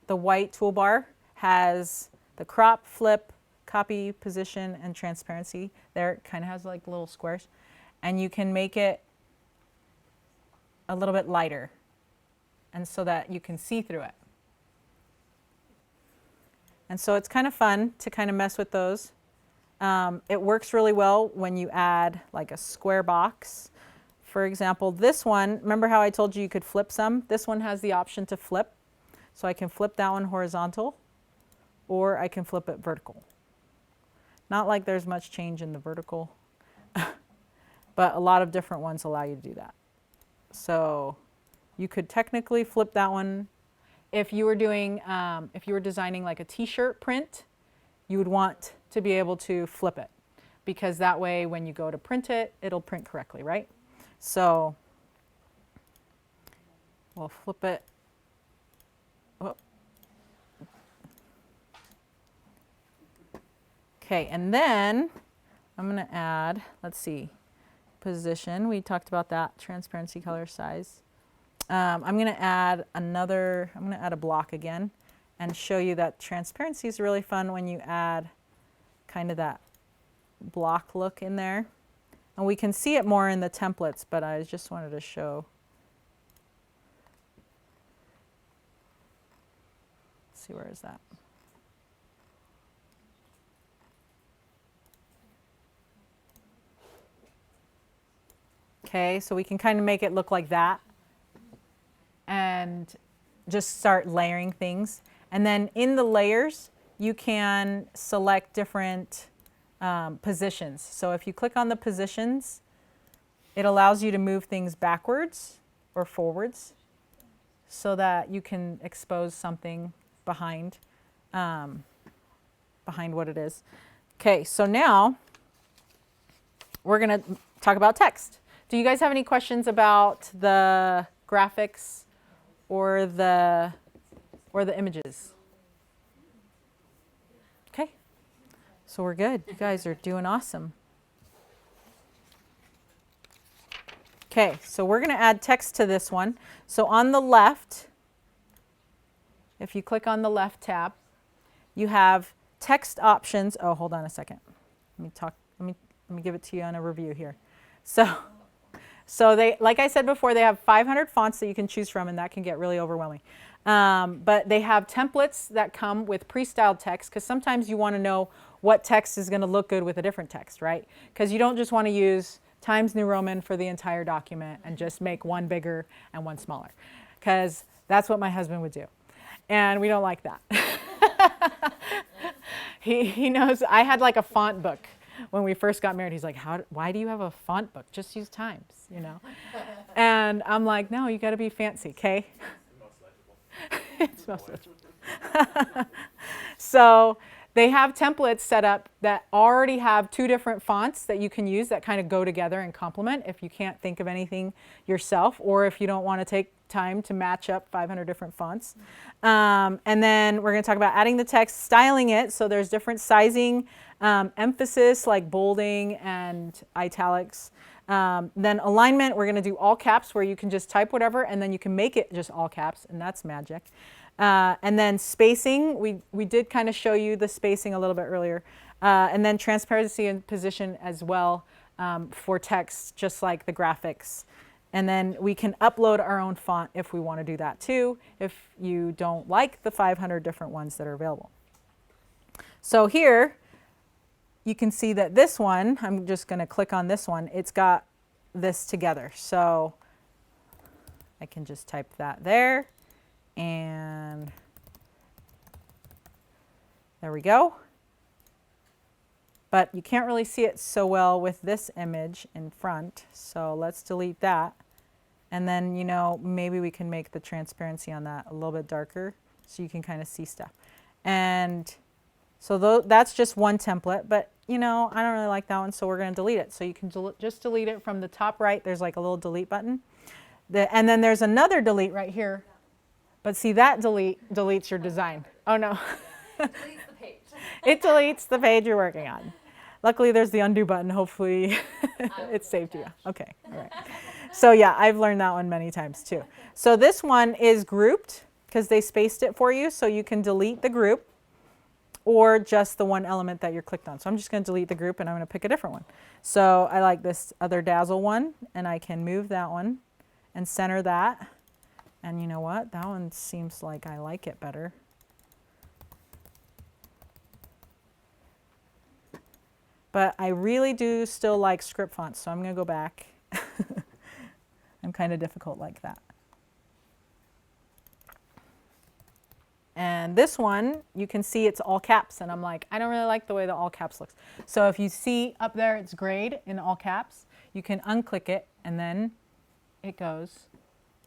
white toolbar has the crop, flip, copy, position, and transparency. There it kind of has like little squares, and you can make it a little bit lighter, and so that you can see through it. And so it's kind of fun to kind of mess with those. It works really well when you add like a square box. For example, this one, remember how I told you you could flip some? This one has the option to flip. So I can flip that one horizontal, or I can flip it vertical. Not like there's much change in the vertical, but a lot of different ones allow you to do that. So you could technically flip that one. If you were doing, if you were designing like a t-shirt print, you would want to be able to flip it, because that way when you go to print it, it'll print correctly, right? So we'll flip it. Oh. Okay, and then I'm going to add, let's see, position. We talked about that, transparency, color, size. I'm going to add another, I'm going to add a block again and show you that transparency is really fun when you add kind of that block look in there. And we can see it more in the templates, but I just wanted to show. Let's see, where is that? Okay, so we can kind of make it look like that and just start layering things. And then in the layers, you can select different positions. So if you click on the positions, it allows you to move things backwards or forwards so that you can expose something behind what it is. Okay, so now we're going to talk about text. Do you guys have any questions about the graphics or the images? Okay, so we're good. You guys are doing awesome. Okay, so we're going to add text to this one. So on the left, if you click on the left tab, you have text options. Oh, hold on a second. Let me give it to you on a review here. So they, like I said before, they have 500 fonts that you can choose from, and that can get really overwhelming. But they have templates that come with pre-styled text, because sometimes you want to know what text is going to look good with a different text, right? Because you don't just want to use Times New Roman for the entire document and just make one bigger and one smaller, because that's what my husband would do. And we don't like that. He knows. I had like a font book when we first got married. He's like, why do you have a font book? Just use Times, you know? And I'm like, no, you got to be fancy, okay? It's most legible. So they have templates set up that already have 2 different fonts that you can use that kind of go together and complement if you can't think of anything yourself, or if you don't want to take time to match up 500 different fonts. And then we're going to talk about adding the text, styling it. So there's different sizing, emphasis like bolding and italics. Then alignment, we're going to do all caps, where you can just type whatever and then you can make it just all caps, and that's magic. And then spacing, we did kind of show you the spacing a little bit earlier. And then transparency and position as well for text, just like the graphics. And then we can upload our own font if we want to do that too, if you don't like the 500 different ones that are available. So here, you can see that this one, I'm just going to click on this one, it's got this together. So I can just type that there, and there we go. But you can't really see it so well with this image in front, so let's delete that. And then, you know, maybe we can make the transparency on that a little bit darker so you can kind of see stuff. And so that's just one template, but you know, I don't really like that one, so we're going to delete it. So you can just delete it from the top right. There's like a little delete button. And then there's another delete right here. But see, that deletes your design. Oh no. Deletes the page. It deletes the page you're working on. Luckily, there's the undo button. Hopefully, it saved you. Okay, all right. So yeah, I've learned that one many times too. So this one is grouped because they spaced it for you, so you can delete the group or just the one element that you're clicked on. So I'm just going to delete the group and I'm going to pick a different one. So I like this other Dazzle one, and I can move that one and center that. And you know what? That one seems like I like it better. But I really do still like script fonts, so I'm going to go back. I'm kind of difficult like that. And this one, you can see it's all caps, and I'm like, I don't really like the way the all caps looks. So if you see up there it's grayed in all caps, you can unclick it, and then it goes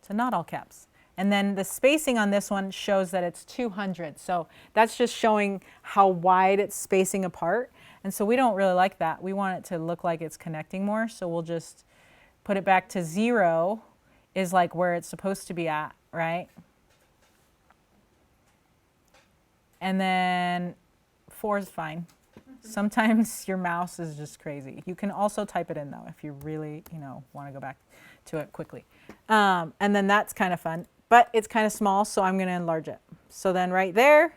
to not all caps. And then the spacing on this one shows that it's 200. So that's just showing how wide it's spacing apart. And so we don't really like that. We want it to look like it's connecting more. So we'll just put it back to 0 is like where it's supposed to be at, right? And then 4 is fine. Sometimes your mouse is just crazy. You can also type it in though if you really, want to go back to it quickly. And then that's kind of fun, but it's kind of small, so I'm going to enlarge it. So then right there,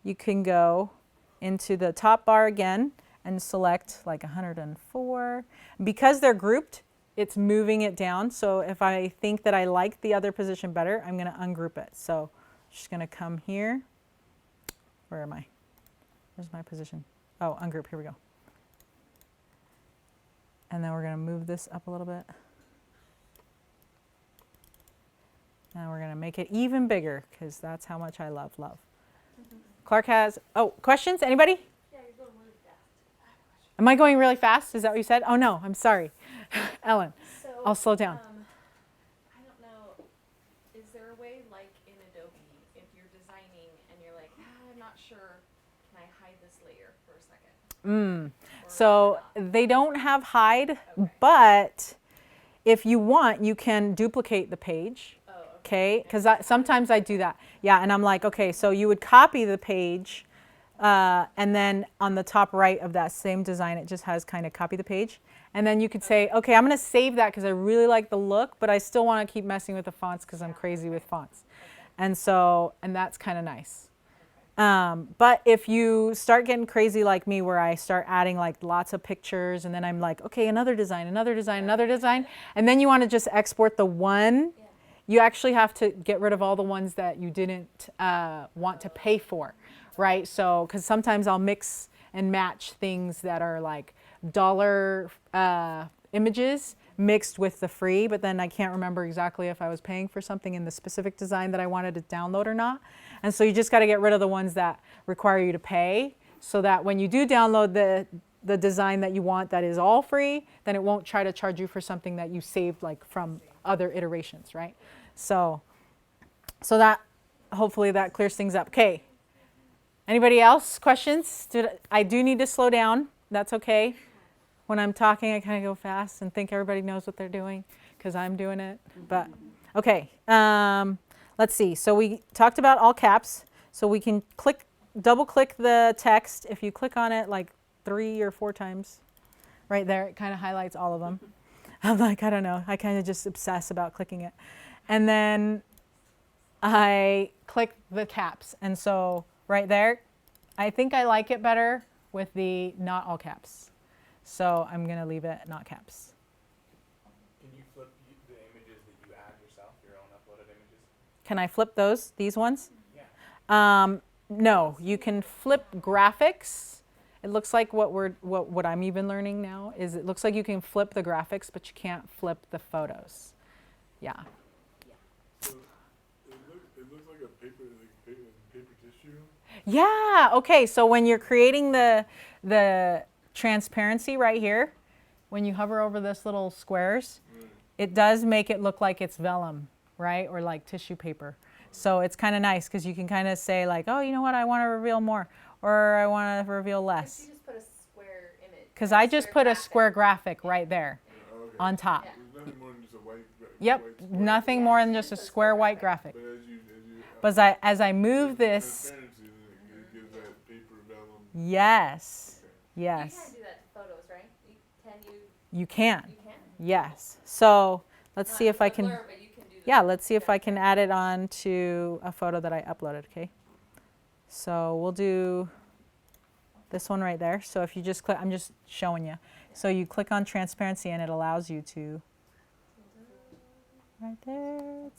you can go into the top bar again, and select like 104. Because they're grouped, it's moving it down. So if I think that I like the other position better, I'm going to ungroup it. So I'm just going to come here. Where am I? Where's my position? Oh, ungroup. Here we go. And then we're going to move this up a little bit. Now we're going to make it even bigger because that's how much I love. Clark has, oh, questions? Anybody? Yeah, you're going really fast. Am I going really fast? Is that what you said? Oh, no, I'm sorry. Ellen, So, I'll slow down. I don't know, is there a way like in Adobe, if you're designing and you're like, I'm not sure, can I hide this layer for a second? So they don't have hide, Okay. but if you want, you can duplicate the page. Oh, Okay, because sometimes I do that. Yeah, and I'm like, okay, so you would copy the page, and then on the top right of that same design, it just has kind of copy the page. And then you could say, okay, I'm going to save that because I really like the look, but I still want to keep messing with the fonts because I'm crazy with fonts. And that's kind of nice. But if you start getting crazy like me, where I start adding like lots of pictures, and then I'm like, okay, another design, another design, another design, and then you want to just export the one, you actually have to get rid of all the ones that you didn't want to pay for, right? So, because sometimes I'll mix and match things that are like dollar images mixed with the free, but then I can't remember exactly if I was paying for something in the specific design that I wanted to download or not. And so you just got to get rid of the ones that require you to pay, so that when you do download the design that you want that is all free, then it won't try to charge you for something that you saved like from other iterations, right? So that, hopefully that clears things up. Okay. Anybody else? Questions? I do need to slow down. That's okay. When I'm talking, I kind of go fast and think everybody knows what they're doing because I'm doing it. But okay. Let's see. So we talked about all caps. So we can double click the text. If you click on it like 3 or 4 times, right there, it kind of highlights all of them. I'm like, I don't know. I kind of just obsess about clicking it. And then I click the caps. And so right there, I think I like it better with the not all caps. So I'm going to leave it not caps. Can you flip the images that you add yourself, your own uploaded images? Can I flip these ones? Yeah. No, you can flip graphics. It looks like what I'm even learning now is it looks like you can flip the graphics, but you can't flip the photos. Yeah. So it looks like a paper tissue. Yeah, okay, so when you're creating the transparency right here, when you hover over this little squares, it does make it look like it's vellum, right? Or like tissue paper. So it's kind of nice because you can kind of say like, oh, you know what, I want to reveal more, or I want to reveal less. You just put a square image. Because I just put a square graphic right there Oh, okay. on top. Yeah. There's nothing more than just a white. Yep, white square. nothing more than just a square white graphic. But As I move this, transparency, then it gives that paper vellum. yes, You yes, can't do that in photos, right? you can, You can? yes. So let's Not see if I the can, blur, but you can do the yeah, let's see if I can add it on to a photo that I uploaded, okay? So we'll do this one right there. So if you just click, I'm just showing you. So you click on transparency and it allows you to, right there.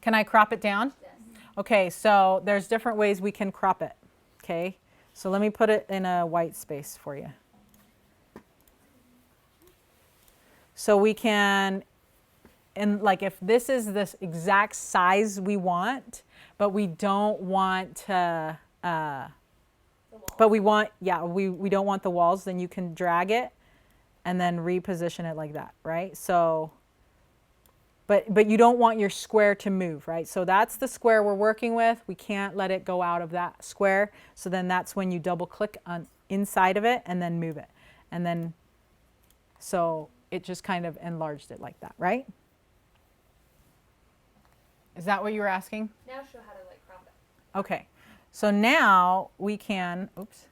Can I crop it down? Yes. Okay, so there's different ways we can crop it, okay? So let me put it in a white space for you. So we can, and like if this is this exact size we want, but we don't want to, but we want, yeah, we don't want the walls, then you can drag it and then reposition it like that, right? So, but you don't want your square to move, right? So that's the square we're working with. We can't let it go out of that square. So then that's when you double click on inside of it and then move it. And then, so it just kind of enlarged it like that, right? Is that what you were asking? Now show how to like crop it. Okay. So now we can, oops,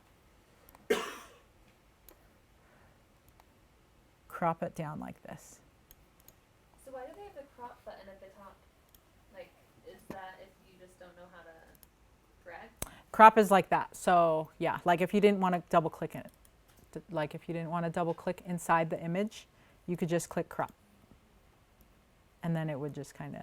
crop it down like this. So why do they have the crop button at the top? Like, is that if you just don't know how to drag? Crop is like that. So yeah, like if you didn't want to double click it, like if you didn't want to double click inside the image, you could just click crop. And then it would just kind of,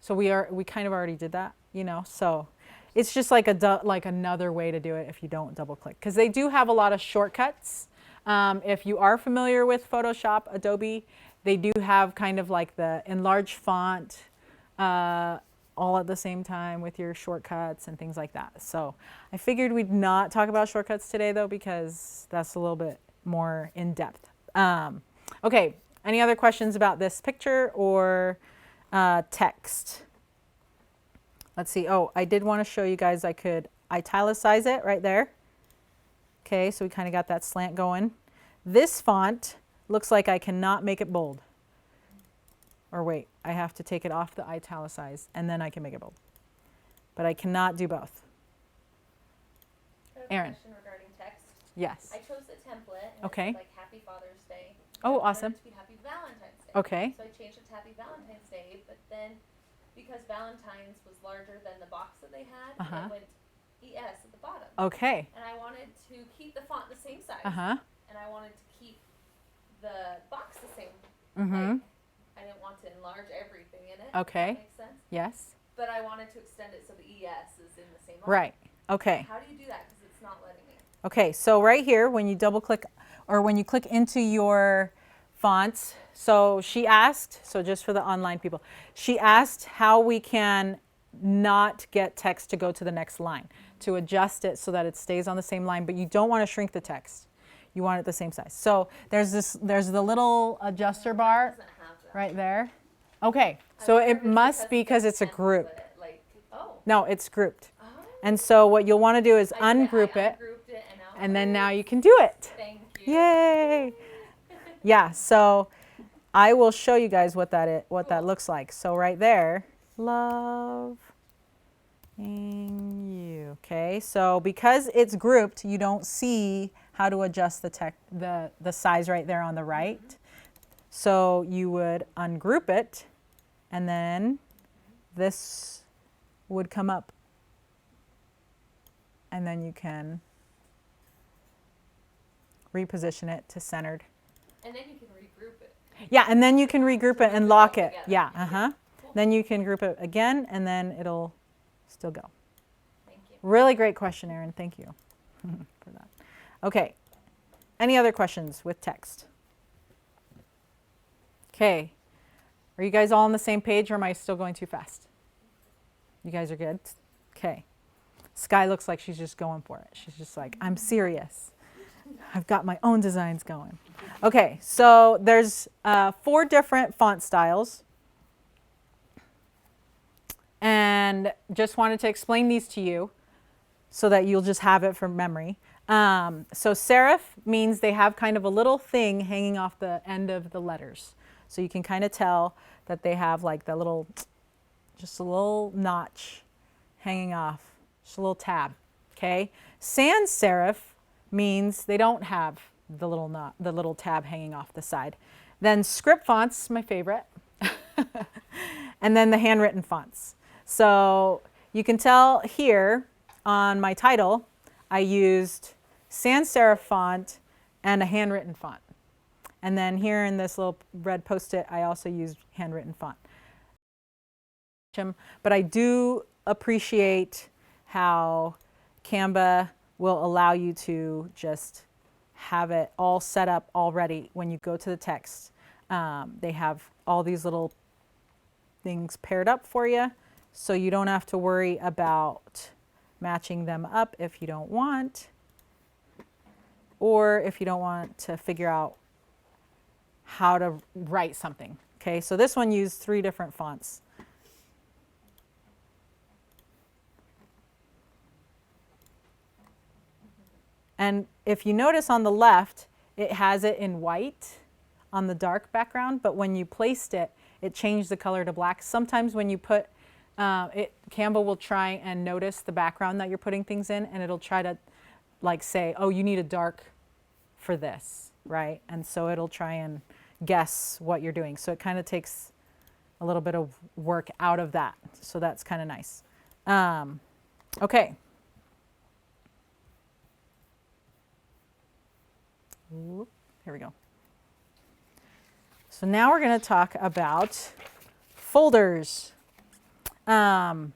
so we kind of already did that, you know, so it's just like like another way to do it if you don't double click, because they do have a lot of shortcuts. If you are familiar with Photoshop, Adobe, they do have kind of like the enlarge font all at the same time with your shortcuts and things like that. So I figured we'd not talk about shortcuts today though, because that's a little bit more in depth. Okay, any other questions about this picture or text? Let's see. Oh, I did want to show you guys I could italicize it right there. Okay, so we kind of got that slant going. This font looks like I cannot make it bold. Or wait, I have to take it off the italicize and then I can make it bold. But I cannot do both. I have Aaron. a question regarding text. Yes. I chose the template. And Okay. It said, like Happy Father's Day. Oh, I wanted awesome. it to be Happy Valentine's Day. Okay. So I changed it to Happy Valentine's Day, but then because Valentine's was larger than the box that they had, Uh-huh. it went ES at the bottom. Okay. And I wanted to keep the font the same size. Uh-huh. And I wanted to keep the box the same. Mm-hmm. Like, I didn't want to enlarge everything in it. Okay. If that makes sense. Yes. But I wanted to extend it so the ES is in the same line. Right. Okay. How do you do that? Because it's not letting me. Okay, so right here, when you double click, or when you click into your fonts, so she asked, so just for the online people, she asked how we can not get text to go to the next line, to adjust it so that it stays on the same line, but you don't want to shrink the text. You want it the same size. So there's the little adjuster bar Doesn't have that. right there. Okay, so it must be because it's a group. Like, oh. No, it's grouped. Oh. And so what you'll want to do is I did ungroup I it, ungrouped it and now, and then now you can do it. thank you. Yay! Yeah, so I will show you guys what that looks like. So right there, loving you. Okay, so because it's grouped, you don't see how to adjust the size right there on the right. So you would ungroup it, and then this would come up, and then you can reposition it to centered. And then you can regroup it. Yeah, and then you can regroup it and lock it. together. Yeah, uh-huh. Then you can group it again, and then it'll still go. Thank you. Really great question, Erin. Thank you for that. Okay. Any other questions with text? Okay. Are you guys all on the same page, or am I still going too fast? You guys are good? Okay. Sky looks like she's just going for it. She's just like, I'm serious. I've got my own designs going. Okay, so there's 4 different font styles. And just wanted to explain these to you so that you'll just have it from memory. So serif means they have kind of a little thing hanging off the end of the letters. So you can kind of tell that they have like the little, just a little notch hanging off, just a little tab, okay? Sans serif means they don't have the little tab hanging off the side. Then script fonts, my favorite, and then the handwritten fonts. So you can tell here on my title, I used sans serif font and a handwritten font. And then here in this little red post-it, I also used handwritten font. But I do appreciate how Canva will allow you to just have it all set up already when you go to the text. They have all these little things paired up for you, so you don't have to worry about matching them up if you don't want, or if you don't want to figure out how to write something. Okay, so this one used 3 different fonts. And if you notice on the left, it has it in white on the dark background, but when you placed it, it changed the color to black. Sometimes when you put Canva will try and notice the background that you're putting things in, and it'll try to like say, oh, you need a dark for this, right? And so it'll try and guess what you're doing. So it kind of takes a little bit of work out of that. So that's kind of nice. Okay. Whoop, here we go. So now we're going to talk about folders. So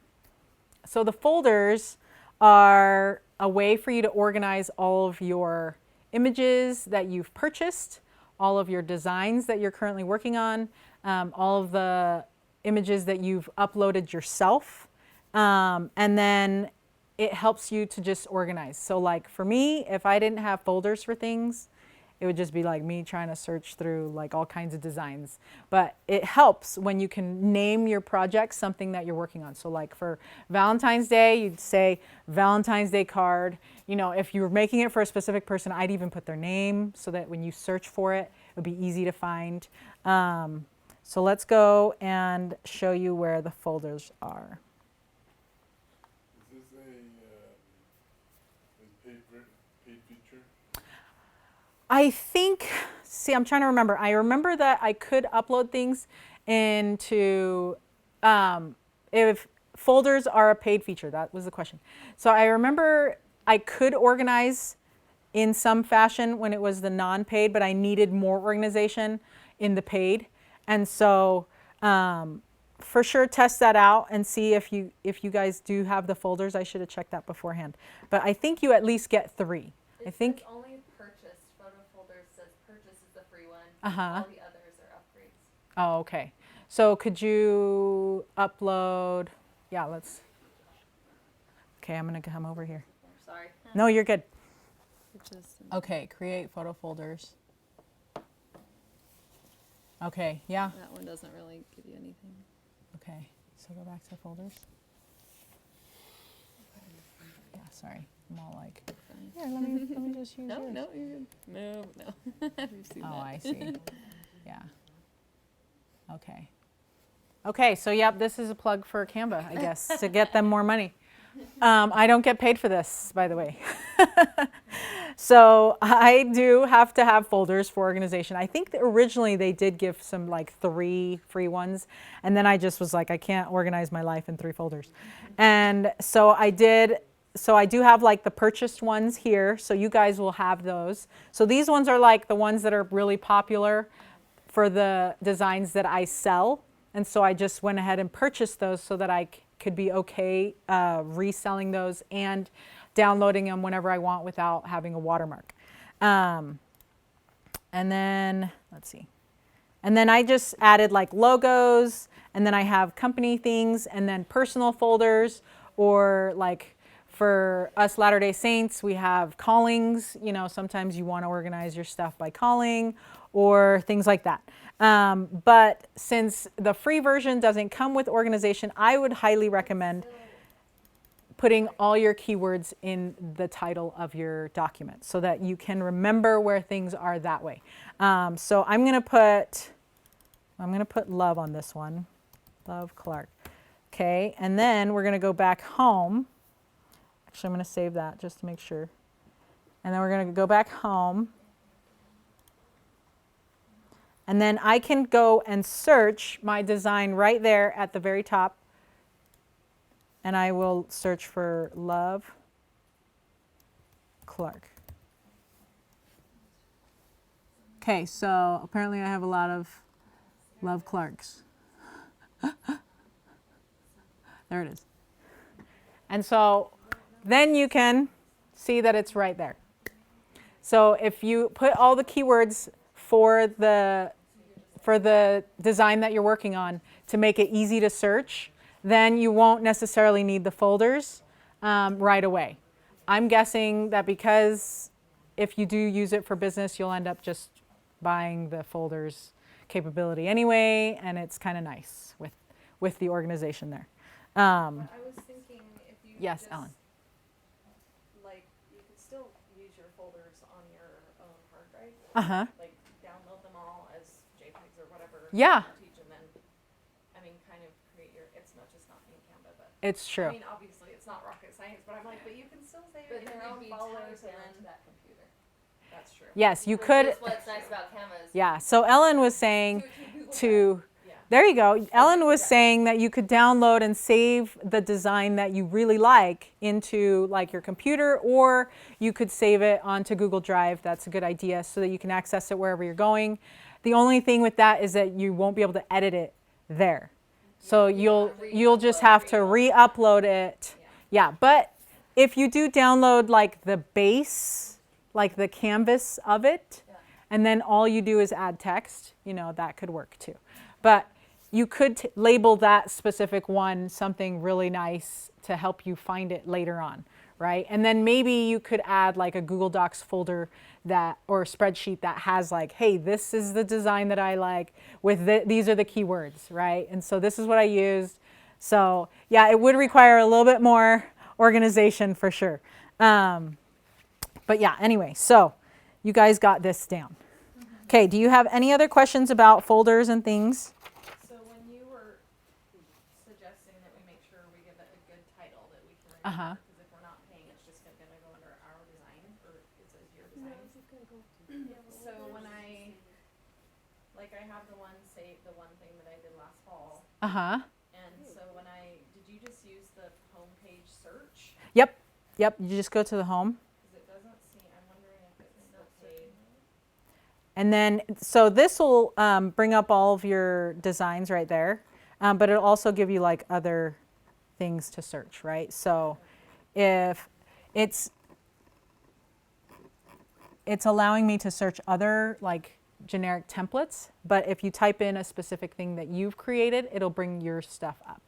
the folders are a way for you to organize all of your images that you've purchased, all of your designs that you're currently working on, all of the images that you've uploaded yourself, and then it helps you to just organize. So like for me, if I didn't have folders for things, it would just be like me trying to search through like all kinds of designs. But it helps when you can name your project something that you're working on. So like for Valentine's Day, you'd say Valentine's Day card. You know, if you were making it for a specific person, I'd even put their name so that when you search for it, it would be easy to find. So let's go and show you where the folders are. Is this a paid feature? I think, see, I'm trying to remember. I remember that I could upload things into, if folders are a paid feature, that was the question. So I remember I could organize in some fashion when it was the non-paid, but I needed more organization in the paid. And so for sure test that out and see if you guys do have the folders. I should have checked that beforehand. But I think you at least get 3. I think. Says only purchased photo folders says purchase is the free one. Uh-huh. All the others are upgrades. Oh, okay. So could you upload, yeah, let's, okay, I'm going to come over here. Sorry. No, you're good. Just, Okay, create photo folders. Okay, yeah. that one doesn't really give you anything. Okay, so go back to folders. Yeah, sorry. I'm all like, here, let me just use yours. No, you're good. No. We've seen Oh, that. I see. Yeah. Okay. Okay, so yep, this is a plug for Canva, I guess, to get them more money. I don't get paid for this, by the way. So I do have to have folders for organization. I think that originally they did give some like 3 free ones, and then I just was like, I can't organize my life in 3 folders. And so I did. So I do have like the purchased ones here, so you guys will have those. So these ones are like the ones that are really popular for the designs that I sell. And so I just went ahead and purchased those so that I could be okay reselling those and downloading them whenever I want without having a watermark. And then, let's see. And then I just added like logos, and then I have company things, and then personal folders, or like for us Latter-day Saints, we have callings. You know, sometimes you want to organize your stuff by calling or things like that. But since the free version doesn't come with organization, I would highly recommend putting all your keywords in the title of your document so that you can remember where things are that way. So I'm going to put love on this one. Love Clark. Okay, and then we're going to go back home. Actually, I'm going to save that just to make sure. And then we're going to go back home. And then I can go and search my design right there at the very top. And I will search for Love Clark. Okay, so apparently I have a lot of Love Clarks. There it is. And so then you can see that it's right there. So if you put all the keywords for the design that you're working on to make it easy to search, then you won't necessarily need the folders right away. I'm guessing that because if you do use it for business, you'll end up just buying the folders capability anyway, and it's kind of nice with the organization there. I was thinking if you Yes, just, Ellen. like, you could still use your folders on your own hard drive. Uh-huh. Like, download them all as JPEGs or whatever. Yeah. You teach, and then, I mean, kind of create your, it's just not in Canva, but. It's true. I mean, obviously, it's not rocket science, but I'm like, but you can still save But it in then your own you'd be followers, tied and down to then, that computer. that's true. Yes, you Which could. is what's nice about Canva is Yeah. So Ellen was saying Google to Yeah. There you go. Ellen was saying that you could download and save the design that you really like into like your computer, or you could save it onto Google Drive. That's a good idea so that you can access it wherever you're going. The only thing with that is that you won't be able to edit it there. So you'll just have to re-upload it. Yeah, but if you do download like the base, like the canvas of it, and then all you do is add text, you know, that could work too. But you could label that specific one something really nice to help you find it later on, right? And then maybe you could add like a Google Docs folder that, or a spreadsheet that has like, hey, this is the design that I like with these are the keywords, right? And so this is what I used. So yeah, it would require a little bit more organization for sure. But yeah, anyway, so you guys got this down. Okay, do you have any other questions about folders and things? So when you were suggesting that we make sure we give it a good title that we can remember, because if we're not paying, it's just gonna go under our design, or it says your design. So when I have the one thing that I did last fall, and so when did you just use the homepage search? Yep, you just go to the home. Because it doesn't seem, I'm wondering if it's still paid. And then, so this will bring up all of your designs right there, but it'll also give you like other things to search, right? So if it's allowing me to search other like generic templates, but if you type in a specific thing that you've created, it'll bring your stuff up.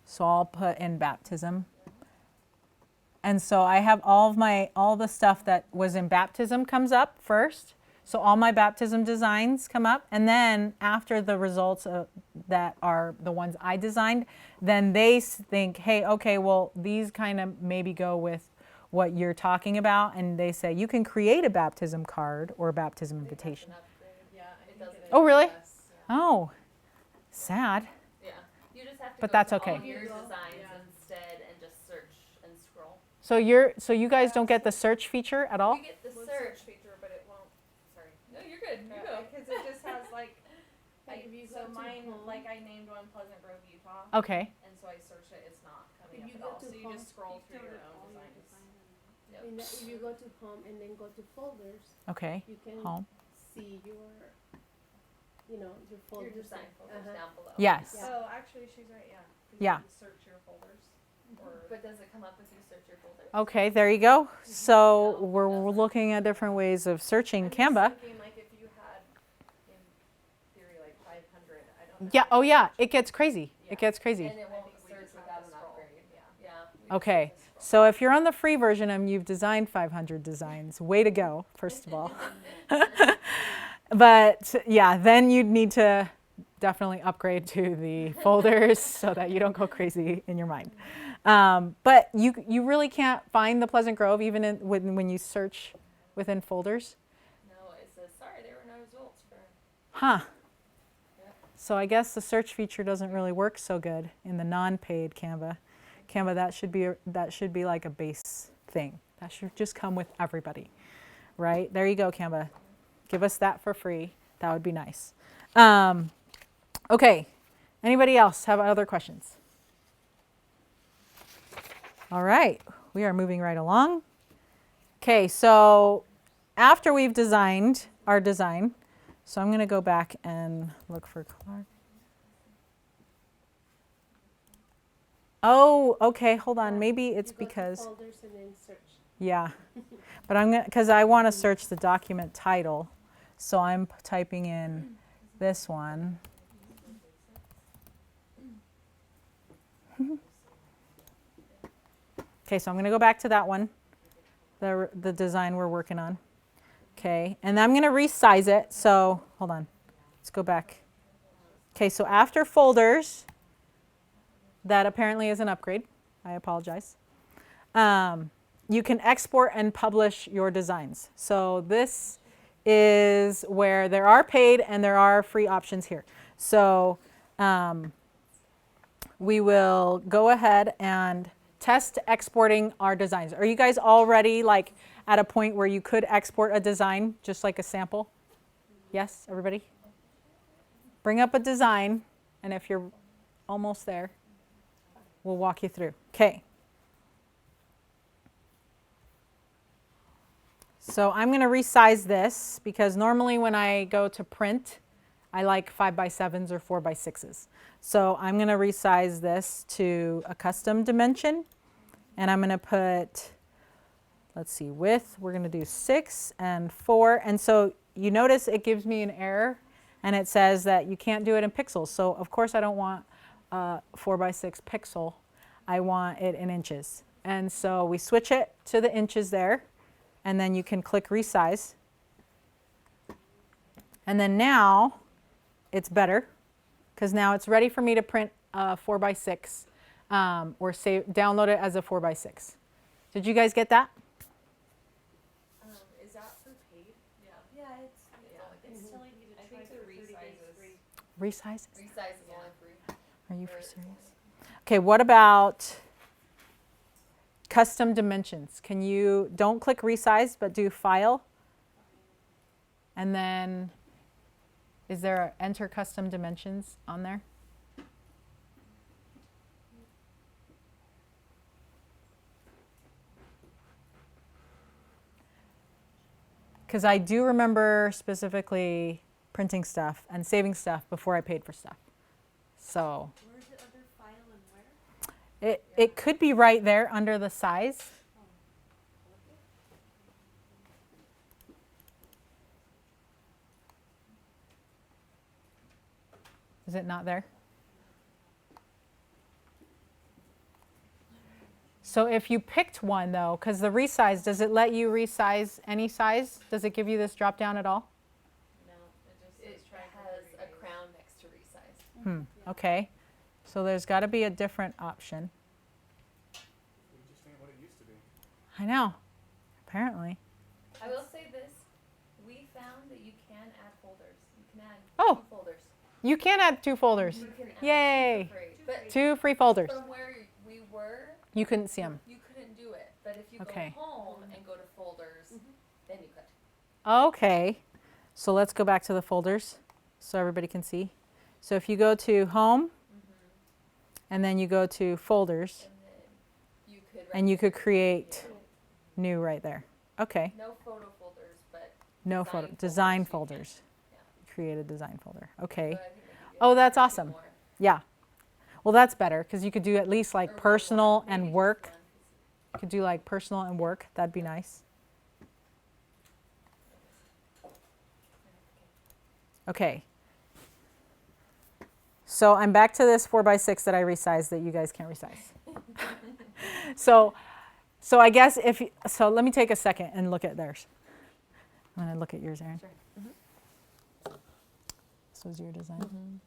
So I'll put in baptism. And so I have all the stuff that was in baptism comes up first. So all my baptism designs come up. And then after the results that are the ones I designed, then they think, hey, okay, well, these kind of maybe go with what you're talking about. And they say, you can create a baptism card or a baptism invitation. Yeah, It doesn't. Oh, really? Yes, yeah. Oh, sad. Yeah. You just have to But go that's to okay. all your designs Yeah. instead and just search and scroll. So you guys don't get the search feature at all? You get the Well, search. feature, but it won't, sorry. No, you're good. You go. Because it just has like, Like if you so go to mine, home- like I named one Pleasant Grove, Utah, Okay. and so I search it, it's not coming If up you at go all, to so you home, just scroll you through your turn own all your designs. design on. And then if you go to home and then go to folders, Okay. you can Home. see your folders. Your design folders down below. Yes. Yeah. Oh, actually, she's right, yeah. 'Cause Yeah. you can search your folders, or. But does it come up if you search your folders? Okay, there you go. So No, we're doesn't. looking at different ways of searching I'm just Canva. thinking, like, if you had, in theory, like 500, I don't know. Yeah, oh yeah, it gets crazy. Yeah. It gets crazy. And it I won't think we search just have without to an scroll. upgrade. Yeah. Yeah. we just Okay, have to scroll. so if you're on the free version and you've designed 500 designs, way to go, first of all. But yeah, then you'd need to definitely upgrade to the folders so that you don't go crazy in your mind. But you really can't find the Pleasant Grove even when you search within folders. No, it says sorry, there were no results for. Huh. Yep. So I guess the search feature doesn't really work so good in the non-paid Canva. Canva, that should be like a base thing. That should just come with everybody, right? There you go, Canva. Give us that for free. That would be nice. Okay. Anybody else have other questions? All right. We are moving right along. Okay, so after we've designed our design, so I'm going to go back and look for Clark. Oh, okay, hold on. Maybe it's You go to because, folders and then search. yeah. But I'm going to, because I want to search the document title. So I'm typing in this one. Okay, so I'm going to go back to that one, the design we're working on. Okay, and I'm going to resize it. So hold on, let's go back. Okay, so after folders, that apparently is an upgrade. I apologize. You can export and publish your designs. So this is where there are paid and there are free options here. So we will go ahead and test exporting our designs. Are you guys already like at a point where you could export a design just like a sample? Yes, everybody? Bring up a design, and if you're almost there, we'll walk you through. Okay. So I'm going to resize this because normally when I go to print, I like 5x7s or 4x6s. So I'm going to resize this to a custom dimension, and I'm going to put, let's see, width, we're going to do 6 and 4. And so you notice it gives me an error, and it says that you can't do it in pixels. So of course I don't want a 4x6 pixel. I want it in inches. And so we switch it to the inches there, and then you can click resize. And then now it's better because now it's ready for me to print a 4x6 or download it as a 4x6. Did you guys get that? Is that for paid? Yeah, It's telling me to I try think for the 30 days free. Resize? resize is only free. Are you for Or- serious? Okay, what about custom dimensions? Can you, don't click resize, but do file. And then, is there a enter custom dimensions on there? Because I do remember specifically printing stuff and saving stuff before I paid for stuff. So Where is it under file and where? it could be right there under the size. Is it not there? So if you picked one though, because the resize, does it let you resize any size? Does it give you this drop down at all? No, it just It says try for has 30 a days. crown next to resize. Okay. So there's got to be a different option. We just ain't what it used to be. I know. Apparently. I will say this, we found that you can add folders. You can add Oh. 2 folders. You can add 2 folders. You can add Yay. 2 for free. But 2 free folders. from where we were, You couldn't see them. you couldn't do it. But if you Okay. go home and go to folders, then you could. Okay. So let's go back to the folders so everybody can see. So if you go to home and then you go to folders And then you could and you could right create new right there. Okay. there. No photo folders, but No Design photo. Design folders you folders. yeah. Create a design folder. Okay. So I think they give you Oh, that's 2 awesome. more. Yeah. Well, that's better because you could do at least Or like one personal more, maybe and just work. one. You could do like personal and work. That'd be nice. Okay. So I'm back to this 4x6 that I resized that you guys can't resize. so I guess so let me take a second and look at theirs. I'm going to look at yours, Erin. Sure. This was your design.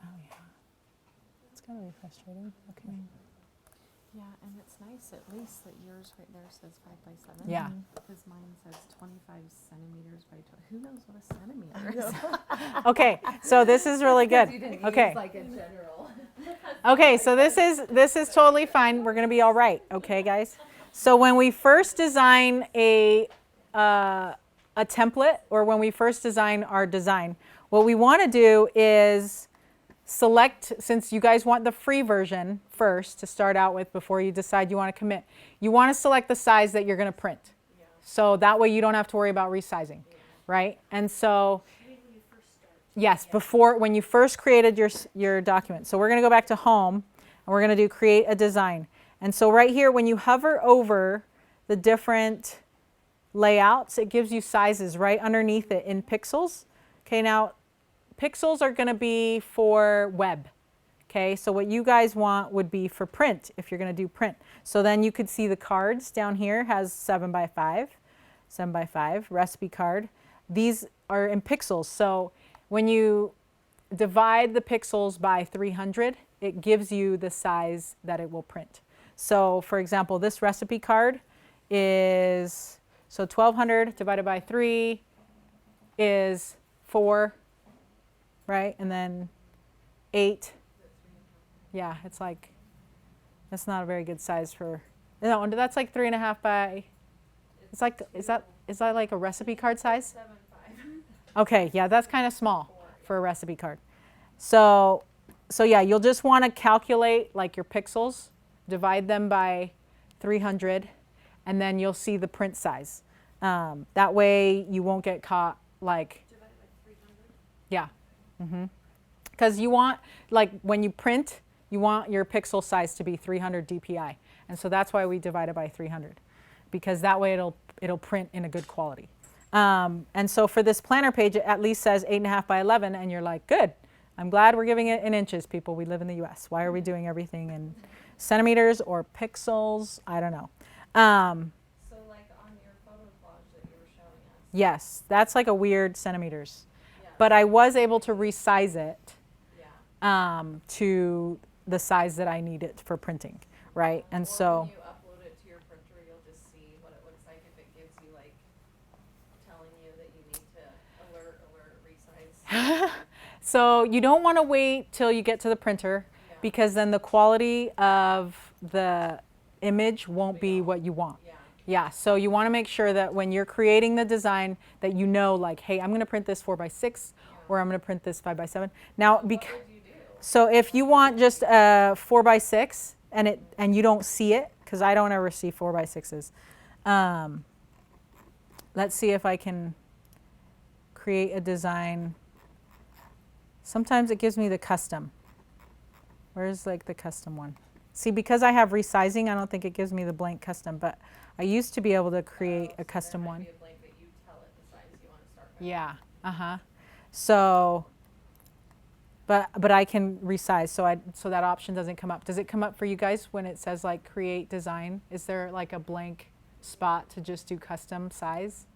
Oh yeah. It's going to be frustrating. Okay. Yeah, and it's nice at least that yours right there says 5x7. Yeah. Because mine says 25 centimeters by 12. Who knows what a centimeter is? Okay. So this is really good. Okay. Like a general. Okay, so this is totally fine. We're going to be all right, okay, guys? So when we first design a template, or when we first design our design, what we want to do is select, since you guys want the free version first to start out with before you decide you want to commit, you want to select the size that you're going to print. So that way you don't have to worry about resizing, right? And so yes, before, when you first created your document. So we're going to go back to home, and we're going to do create a design. And so right here, when you hover over the different layouts, it gives you sizes right underneath it in pixels. Okay, now pixels are going to be for web. Okay, so what you guys want would be for print, if you're going to do print. So then you could see the cards down here has 7x5, 7x5, recipe card. These are in pixels. So when you divide the pixels by 300, it gives you the size that it will print. So for example, this recipe card is, so 1200 divided by 3 is 4, right? And then 8. Yeah, it's like, that's not a very good size for No, that's like 3.5 by, it's like, is that like a recipe card size? 7.5. Okay, yeah, that's kind of small for a recipe card. So yeah, you'll just want to calculate like your pixels, divide them by 300, and then you'll see the print size. That way you won't get caught like, Divided by 300. yeah. Because you want, like when you print, you want your pixel size to be 300 DPI. And so that's why we divide it by 300, because that way it'll print in a good quality. And so for this planner page, it at least says 8.5 by 11, and you're like, good. I'm glad we're giving it in inches, people. We live in the US. Why are we doing everything in centimeters or pixels? I don't know. So like on your photo collage that you were showing us. Yes, that's like a weird centimeters. Yeah. But I was able to resize it Yeah. to the size that I need it for printing, right? And Or so, when you upload it to your printer, you'll just see what it looks like if it gives you like telling you that you need to alert, resize. so you don't want to wait till you get to the printer, Yeah. because then the quality of the image won't be what you want. Yeah. Yeah, so you want to make sure that when you're creating the design that you know, like, hey, I'm going to print this 4x6, or I'm going to print this 5x7. Now, What would you do? so if you want just a 4x6 and you don't see it, because I don't ever see 4x6s. Let's see if I can create a design. Sometimes it gives me the custom. Where's like the custom one? See, because I have resizing, I don't think it gives me the blank custom, but I used to be able to create a custom one. Be a blank that you tell it the size you want to start with. Yeah, So, but I can resize, so that option doesn't come up. Does it come up for you guys when it says like create design? Is there like a blank spot to just do custom size?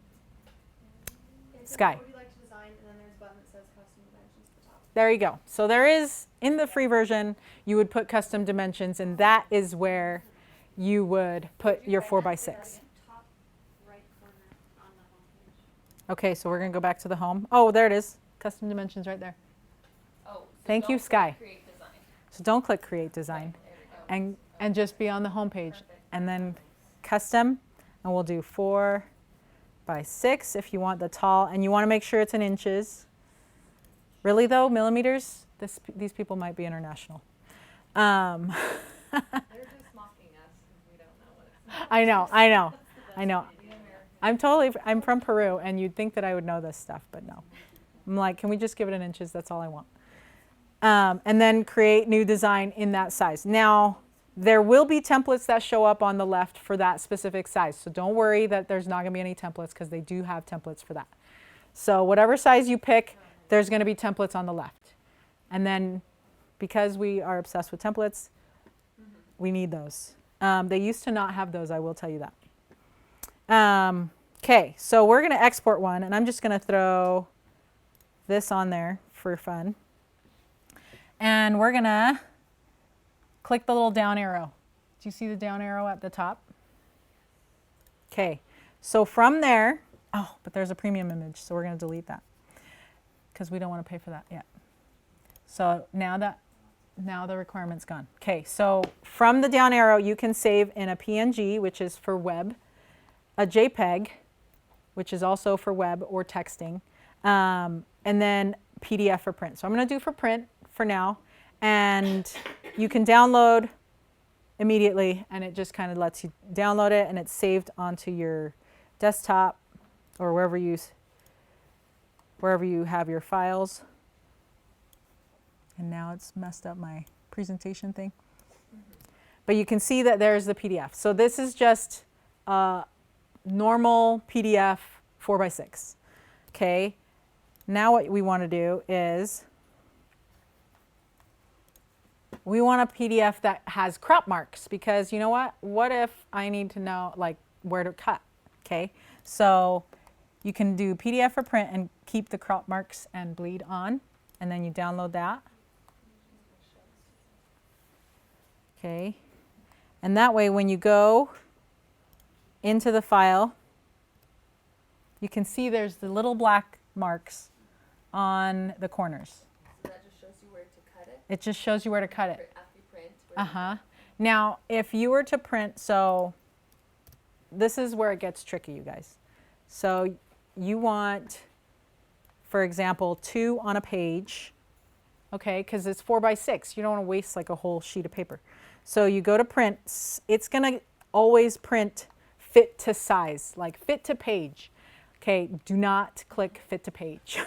Sky. What would you like to design? And then there's a button that says custom dimensions at the top. There you go. So there is, in the free version, you would put custom dimensions, and that is where you would put your 4x6. Top right corner on the home page. Okay, so we're gonna go back to the home. Oh, there it is. Custom dimensions right there. Oh, so Thank you, don't click Sky. Create design. So don't click create design, There we go. and just be on the home page, Perfect. and then custom, and we'll do 4x6 if you want the tall, and you want to make sure it's in inches. Really though, millimeters? These people might be international. They're just mocking us because we don't know what it's. I know. The American. I'm from Peru, and you'd think that I would know this stuff, but no. I'm like, can we just give it in inches? That's all I want. And then create new design in that size. Now, there will be templates that show up on the left for that specific size. So don't worry that there's not going to be any templates, because they do have templates for that. So whatever size you pick, there's going to be templates on the left. And then because we are obsessed with templates, we need those. They used to not have those, I will tell you that. Okay, so we're going to export one, and I'm just going to throw this on there for fun. And we're going to click the little down arrow. Do you see the down arrow at the top? Okay, so from there, oh, but there's a premium image, so we're going to delete that because we don't want to pay for that yet. So now the requirement's gone. Okay, so from the down arrow, you can save in a PNG, which is for web, a JPEG, which is also for web or texting, and then PDF for print. So I'm going to do for print for now, and you can download immediately, and it just kind of lets you download it, and it's saved onto your desktop or wherever you have your files. And now it's messed up my presentation thing. But you can see that there's the PDF. So this is just a normal PDF 4x6. Okay. Now what we want to do is we want a PDF that has crop marks, because you know what? What if I need to know like where to cut? Okay. So you can do PDF for print and keep the crop marks and bleed on, and then you download that. Okay. And that way when you go into the file, you can see there's the little black marks on the corners. So that just shows you where to cut it. It just shows you where to cut it. After you print. where to cut it. Now, if you were to print, so this is where it gets tricky, you guys. So you want, for example, 2 on a page, okay, because it's 4 by 6. You don't want to waste like a whole sheet of paper. So you go to print. It's going to always print fit to size, like fit to page. Okay, do not click fit to page.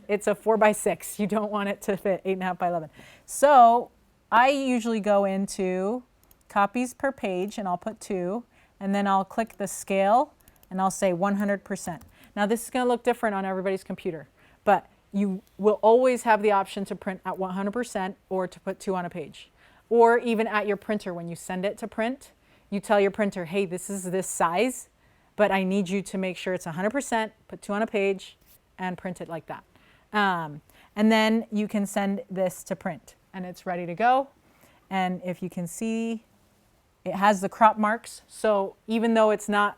It's a 4 by 6. You don't want it to fit 8.5 by 11. So I usually go into copies per page and I'll put 2, and then I'll click the scale and I'll say 100%. Now this is going to look different on everybody's computer, but you will always have the option to print at 100% or to put 2 on a page. Or even at your printer, when you send it to print, you tell your printer, hey, this is this size, but I need you to make sure it's 100%, put 2 on a page, and print it like that. And then you can send this to print, and it's ready to go. And if you can see, it has the crop marks. So even though it's not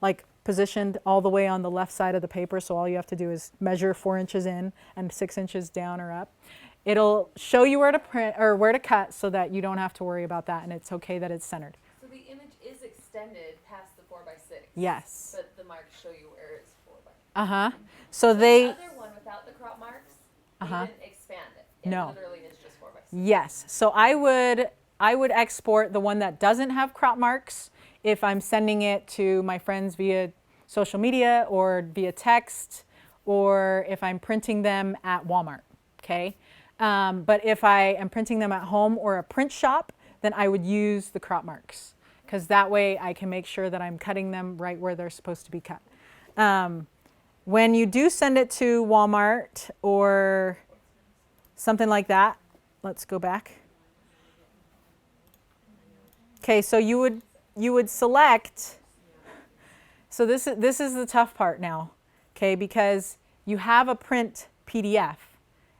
like positioned all the way on the left side of the paper, so all you have to do is measure 4 inches in and 6 inches down or up, it'll show you where to print or where to cut so that you don't have to worry about that, and it's okay that it's centered. So the image is extended past the 4 by 6. Yes. But the marks show you where it's 4 by. Uh-huh. So The they, other one without the crop marks, Uh-huh. they didn't expand it. It No. literally is just 4 by 6. yes. So I would export the one that doesn't have crop marks if I'm sending it to my friends via social media or via text, or if I'm printing them at Walmart, okay? But if I am printing them at home or a print shop, then I would use the crop marks, because that way I can make sure that I'm cutting them right where they're supposed to be cut. When you do send it to Walmart or something like that, let's go back. Okay, so you would select, so this is the tough part now, okay, because you have a print PDF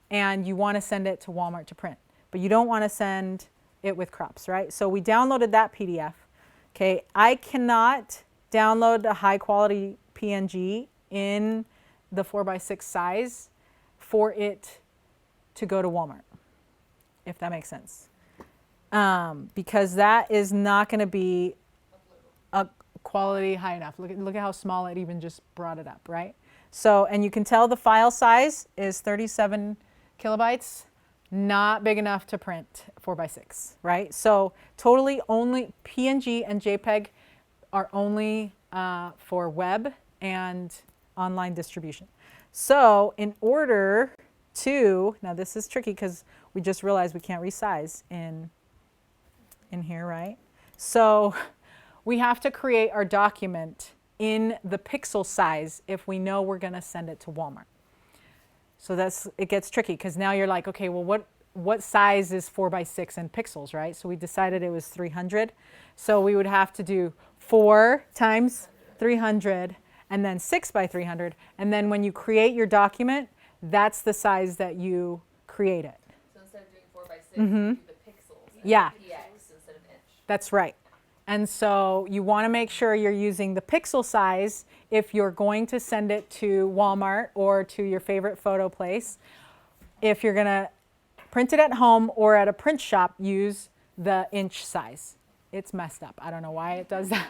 and you want to send it to Walmart to print, but you don't want to send it with crops, right? So we downloaded that PDF. Okay, I cannot download a high quality PNG in the 4 by 6 size for it to go to Walmart, if that makes sense. Because that is not going to be a quality high enough. Look at how small it even just brought it up, right? So, and you can tell the file size is 37 kilobytes, not big enough to print 4 by 6, right? So totally only PNG and JPEG are only for web and online distribution. So in order to, now this is tricky because we just realized we can't resize in here, right? So we have to create our document in the pixel size if we know we're going to send it to Walmart. So it gets tricky because now you're like, okay, well, what size is 4 by 6 in pixels, right? So we decided it was 300. So we would have to do 4 times 300 and then 6 by 300. And then when you create your document, that's the size that you create it. So instead of doing 4 by 6, you do the pixels. And Yeah. px instead of inch. That's right. And so you want to make sure you're using the pixel size if you're going to send it to Walmart or to your favorite photo place. If you're going to print it at home or at a print shop, use the inch size. It's messed up. I don't know why it does that.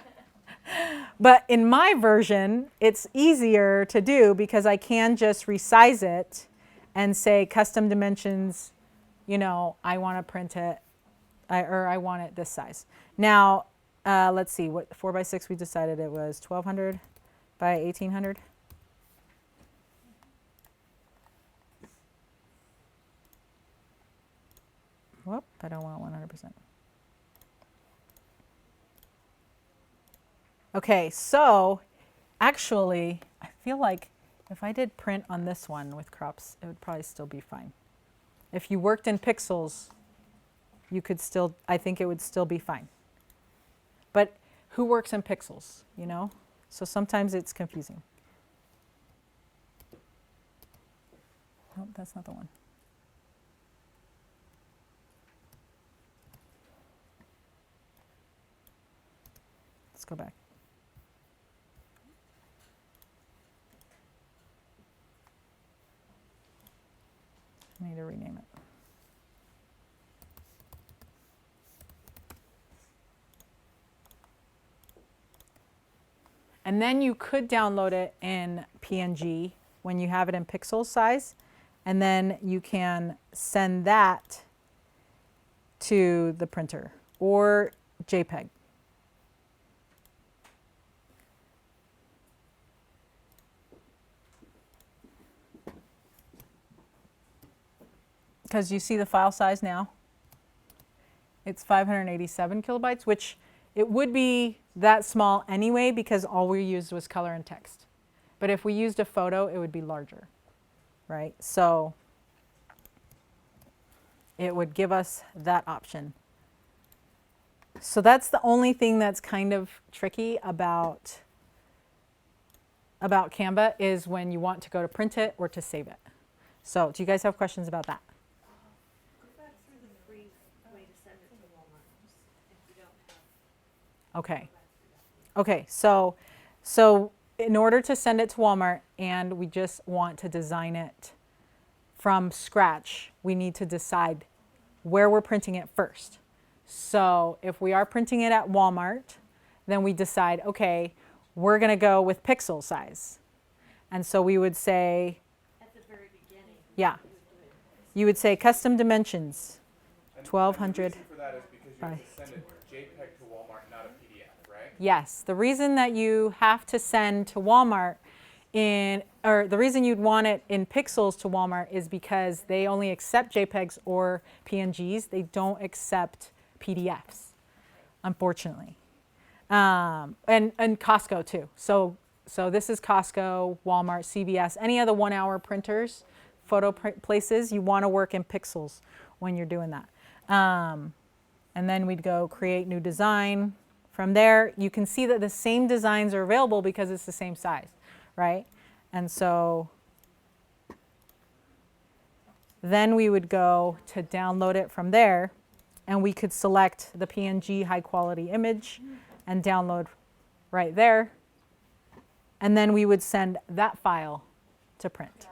But in my version, it's easier to do because I can just resize it and say custom dimensions, you know, I want to print it, or I want it this size. Now, let's see, what 4 by 6 we decided it was 1200 by 1800. Whoop, I don't want 100%. Okay, so actually, I feel like if I did print on this one with crops, it would probably still be fine. If you worked in pixels, you could still, I think it would still be fine. But who works in pixels, you know? So sometimes it's confusing. Nope, that's not the one. Let's go back. I need to rename it. And then you could download it in PNG when you have it in pixel size. And then you can send that to the printer or JPEG. Because you see the file size now? It's 587 kilobytes, which it would be that small anyway because all we used was color and text. But if we used a photo, it would be larger, right? So it would give us that option. So that's the only thing that's kind of tricky about Canva is when you want to go to print it or to save it. So do you guys have questions about that? Okay. Okay, so in order to send it to Walmart and we just want to design it from scratch, we need to decide where we're printing it first. So if we are printing it at Walmart, then we decide, okay, we're going to go with pixel size. And so we would say, at the very beginning, yeah, you would say custom dimensions, 1200. And the reason for that is because you have to send it JPEG to Walmart, not a PDF, right? Yes, the reason that you have to send to Walmart or the reason you'd want it in pixels to Walmart is because they only accept JPEGs or PNGs. They don't accept PDFs, unfortunately. And Costco too. So this is Costco, Walmart, CVS, any of the 1 hour printers, photo places, you want to work in pixels when you're doing that. And then we'd go create new design. From there, you can see that the same designs are available because it's the same size, right? And so then we would go to download it from there, and we could select the PNG high quality image and download right there. And then we would send that file to print.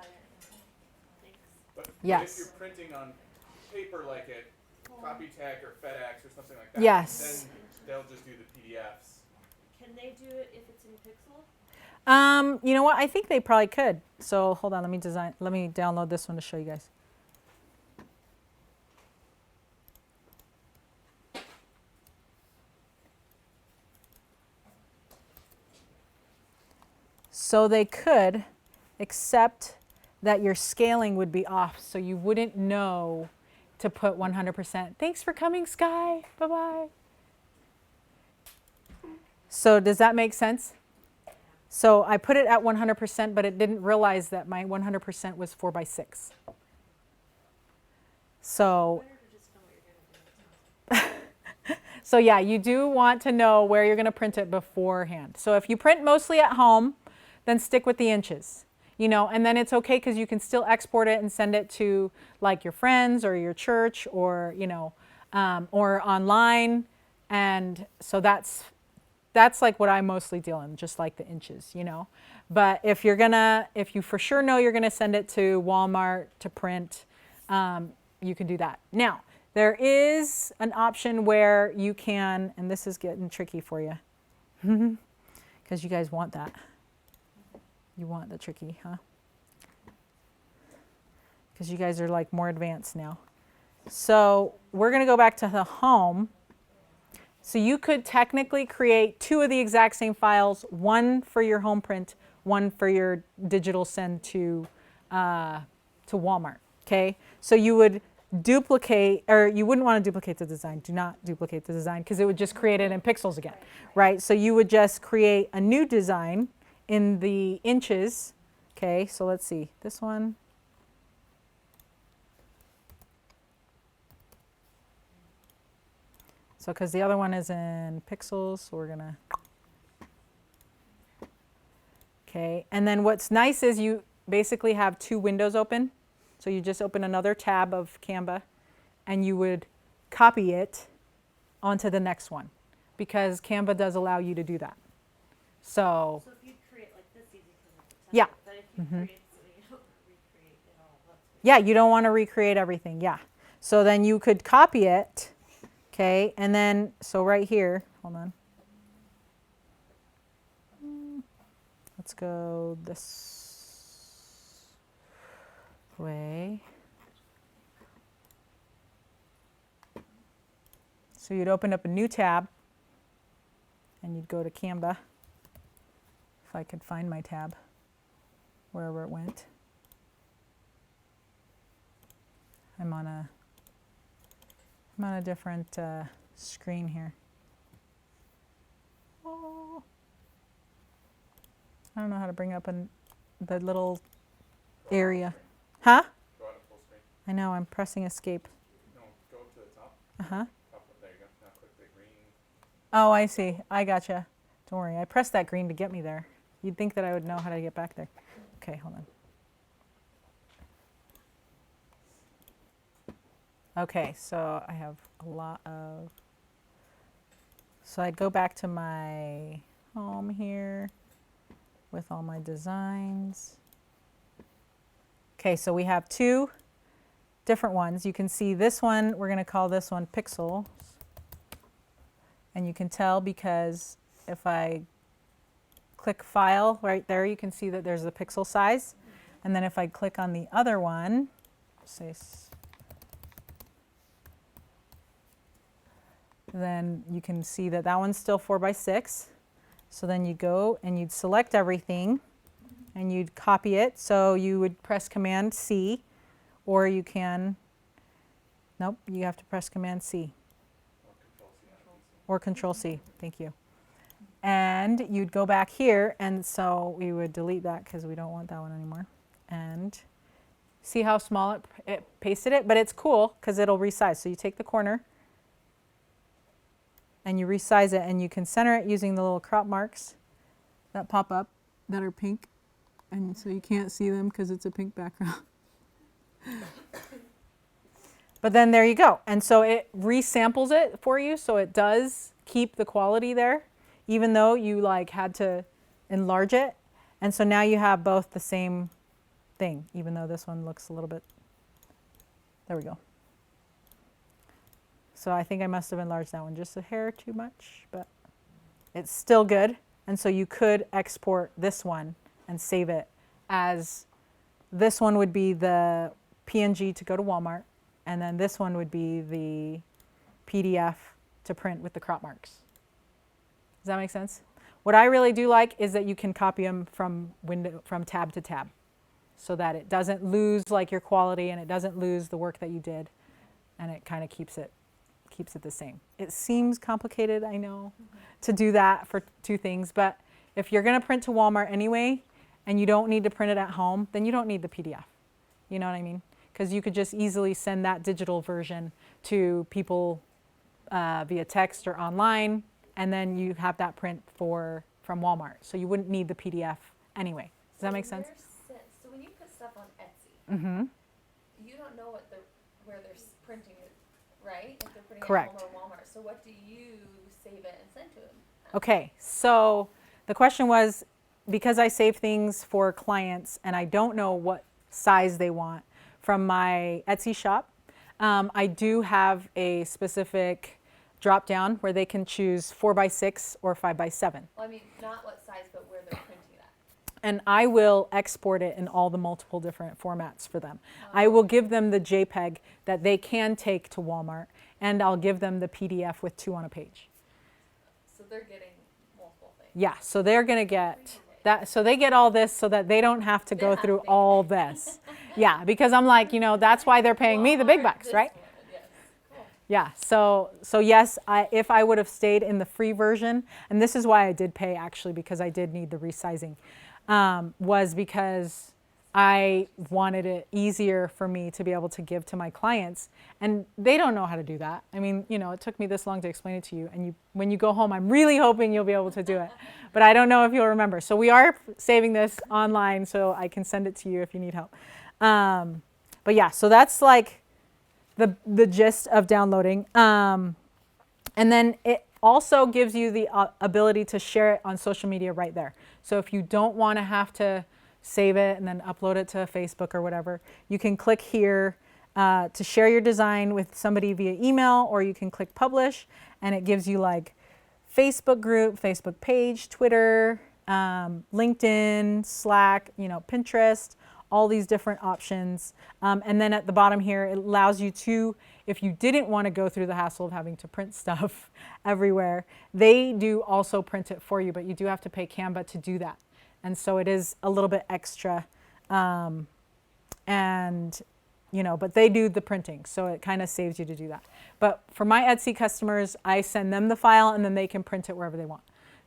But Yes. if you're printing on paper like at Copytech or FedEx or something like that, Yes. then they'll just do the PDFs. Can they do it if it's in pixel? You know what? I think they probably could. So hold on, let me download this one to show you guys. So they could, except that your scaling would be off, so you wouldn't know to put 100%. Thanks for coming, Sky. Bye-bye. So does that make sense? So I put it at 100%, but it didn't realize that my 100% was 4:6. So, so yeah, you do want to know where you're going to print it beforehand. So if you print mostly at home, then stick with the inches, you know, and then it's okay because you can still export it and send it to like your friends or your church or, you know, or online. And so that's like what I mostly deal in, just like the inches, you know. But if you for sure know you're gonna send it to Walmart to print, you can do that. Now, there is an option where you can, and this is getting tricky for you, because you guys want that. You want the tricky, huh? Because you guys are like more advanced now. So we're gonna go back to the home. So you could technically create two of the exact same files, one for your home print, one for your digital send to Walmart, okay? So you would duplicate, or you wouldn't want to duplicate the design. Do not duplicate the design because it would just create it in pixels again, right? So you would just create a new design in the inches, okay? So let's see, this one. So because the other one is in pixels, so we're gonna, okay. And then what's nice is you basically have two windows open. So you just open another tab of Canva and you would copy it onto the next one because Canva does allow you to do that. So So if you create like this, easy because it's a template. yeah. But if you create something, you don't recreate it all. Yeah, you don't want to recreate everything, yeah. So then you could copy it, okay, and then, so right here, hold on. let's go this way. So you'd open up a new tab and you'd go to Canva, if I could find my tab, wherever it went. I'm on a different screen here. Oh. I don't know how to bring up the little area. Huh? Go out to full screen. I know, I'm pressing escape. No, go up to the top. Uh-huh. There you go. Now click the green. Oh, I see. I gotcha. Don't worry. I pressed that green to get me there. You'd think that I would know how to get back there. Okay, hold on. Okay, so I have a lot of... So I'd go back to my home here with all my designs. Okay, so we have two different ones. You can see this one, we're going to call this one Pixels. And you can tell because if I click File right there, you can see that there's the pixel size. And then if I click on the other one, say, then you can see that that one's still 4x6. So then you go and you'd select everything and you'd copy it. So you would press Command C, or you can, nope, you have to press Command C. Or Control C, thank you. And you'd go back here, and so we would delete that because we don't want that one anymore. And see how small it pasted it? But it's cool because it'll resize. So you take the corner and you resize it, and you can center it using the little crop marks that pop up that are pink. And so you can't see them because it's a pink background. But then there you go. And so it resamples it for you, so it does keep the quality there, even though you like had to enlarge it. And so now you have both the same thing, even though this one looks a little bit, there we go. So I think I must have enlarged that one just a hair too much, but it's still good. And so you could export this one and save it as, this one would be the PNG to go to Walmart. And then this one would be the PDF to print with the crop marks. Does that make sense? What I really do like is that you can copy them from tab to tab, so that it doesn't lose like your quality and it doesn't lose the work that you did, and it kind of keeps it the same. It seems complicated, I know, to do that for two things, but if you're going to print to Walmart anyway, and you don't need to print it at home, then you don't need the PDF. You know what I mean? Because you could just easily send that digital version to people via text or online, and then you have that print from Walmart. So you wouldn't need the PDF anyway. Does that make sense? So when you put stuff on Etsy, you don't know where they're printing it, right? If they're putting Correct. it at home or Walmart. So what do you save it and send to them? Okay, so the question was, because I save things for clients and I don't know what size they want from my Etsy shop, I do have a specific drop down where they can choose 4x6 or 5x7. Well, I mean, not what size, but where they're printing it at. And I will export it in all the multiple different formats for them. I will give them the JPEG that they can take to Walmart, and I'll give them the PDF with 2 on a page. So they're getting multiple things. Yeah, so they're going to get that. So they get all this so that they don't have to go through all this. Yeah, because I'm like, that's why they're paying me the big bucks, right? Yes. Cool. Yeah, so yes, if I would have stayed in the free version, and this is why I did pay actually, because I did need the resizing, was because I wanted it easier for me to be able to give to my clients, and they don't know how to do that. I mean, it took me this long to explain it to you, and when you go home, I'm really hoping you'll be able to do it, but I don't know if you'll remember. So we are saving this online so I can send it to you if you need help. But yeah, so that's like the gist of downloading. And then it also gives you the ability to share it on social media right there. So if you don't want to have to save it and then upload it to Facebook or whatever, you can click here to share your design with somebody via email, or you can click publish, and it gives you like Facebook group, Facebook page, Twitter, LinkedIn, Slack, Pinterest, all these different options. And then at the bottom here, it allows you to, if you didn't want to go through the hassle of having to print stuff everywhere, they do also print it for you, but you do have to pay Canva to do that. And so it is a little bit extra. But they do the printing, so it kind of saves you to do that. But for my Etsy customers, I send them the file and then they can print it wherever they want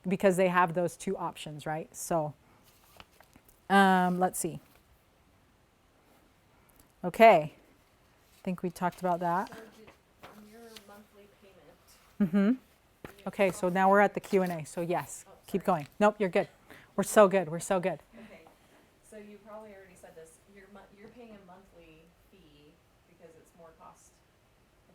because they have those two options, right? So let's see. Okay, I think we talked about that. So on your monthly payment, Okay, so now we're at the Q&A, so yes, keep going. Nope, you're good. We're so good, we're so good. okay, so you probably already said this, you're paying a monthly fee because it's more cost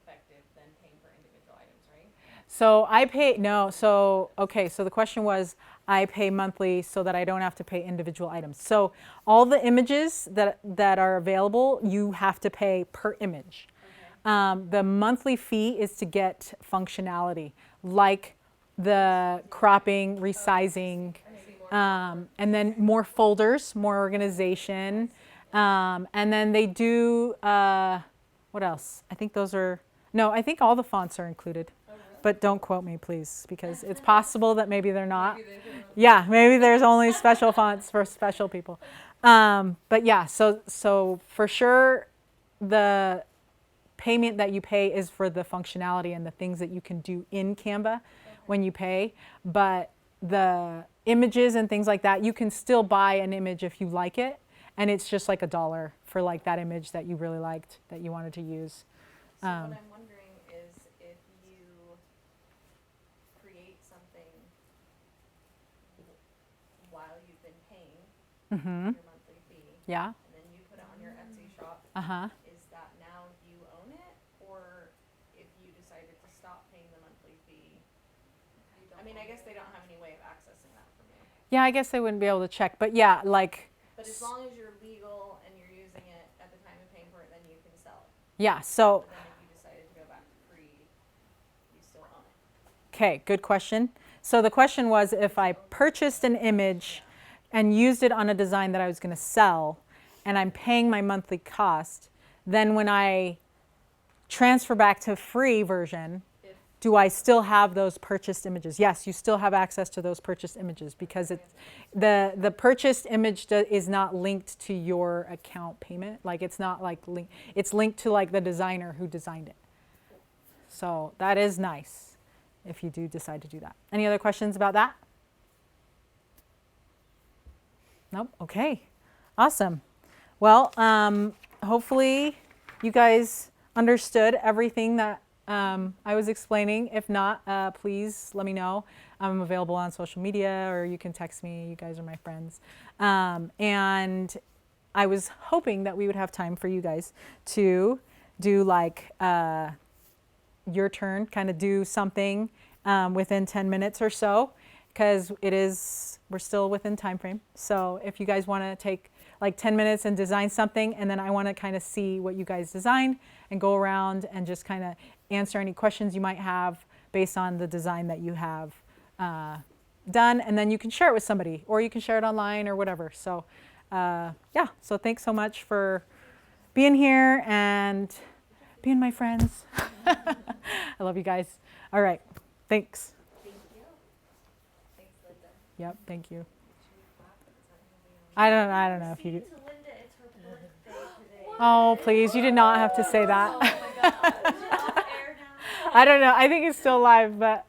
effective than paying for individual items, right? So I pay, no, so, okay, so the question was, I pay monthly so that I don't have to pay individual items. So all the images that are available, you have to pay per image. Okay. The monthly fee is to get functionality, like the cropping, resizing, and then more folders, more organization. And then they do, what else? I think those are, no, I think all the fonts are included. But don't quote me, please, because it's possible that maybe they're not. Yeah, maybe there's only special fonts for special people. But yeah, so for sure, the payment that you pay is for the functionality and the things that you can do in Canva when you pay. But the images and things like that, you can still buy an image if you like it, and it's just like $1 for like that image that you really liked that you wanted to use. So what I'm wondering is if you create something while you've been paying your monthly fee, Yeah. and then you put it on your Etsy shop, Uh-huh. is that now you own it? Or if you decided to stop paying the monthly fee, I mean, I guess they don't have any way of accessing that from you. Yeah, I guess they wouldn't be able to check, but yeah, like, But as long as you're legal and you're using it at the time of paying for it, then you can sell it. yeah, so, But then if you decided to go back to free, you still own it. okay, good question. So the question was if I purchased an image and used it on a design that I was going to sell, and I'm paying my monthly cost, then when I transfer back to free version, do I still have those purchased images? Yes, you still have access to those purchased images because it's the purchased image is not linked to your account payment. Like it's not like it's linked to like the designer who designed it. So that is nice if you do decide to do that. Any other questions about that? Nope. Okay. Awesome. Well, hopefully you guys understood everything that I was explaining. If not, please let me know. I'm available on social media or you can text me. You guys are my friends. And I was hoping that we would have time for you guys to do like your turn, kind of do something within 10 minutes or so, because we're still within time frame. So if you guys want to take like 10 minutes and design something, and then I want to kind of see what you guys designed and go around and just kind of answer any questions you might have based on the design that you have done, and then you can share it with somebody or you can share it online or whatever. So yeah, so thanks so much for being here and being my friends. I love you guys. All right, thanks. Thank you. Thanks, Linda. Yep, thank you. Should we clap? Is that how we I don't know if you do. To Linda, it's her birthday today. Oh, please, you did not have to say that. Oh my God. Is it off air now? I don't know. I think it's still live, but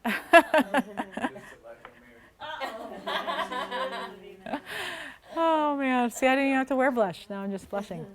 oh man, see, I didn't even have to wear blush. Now I'm just blushing.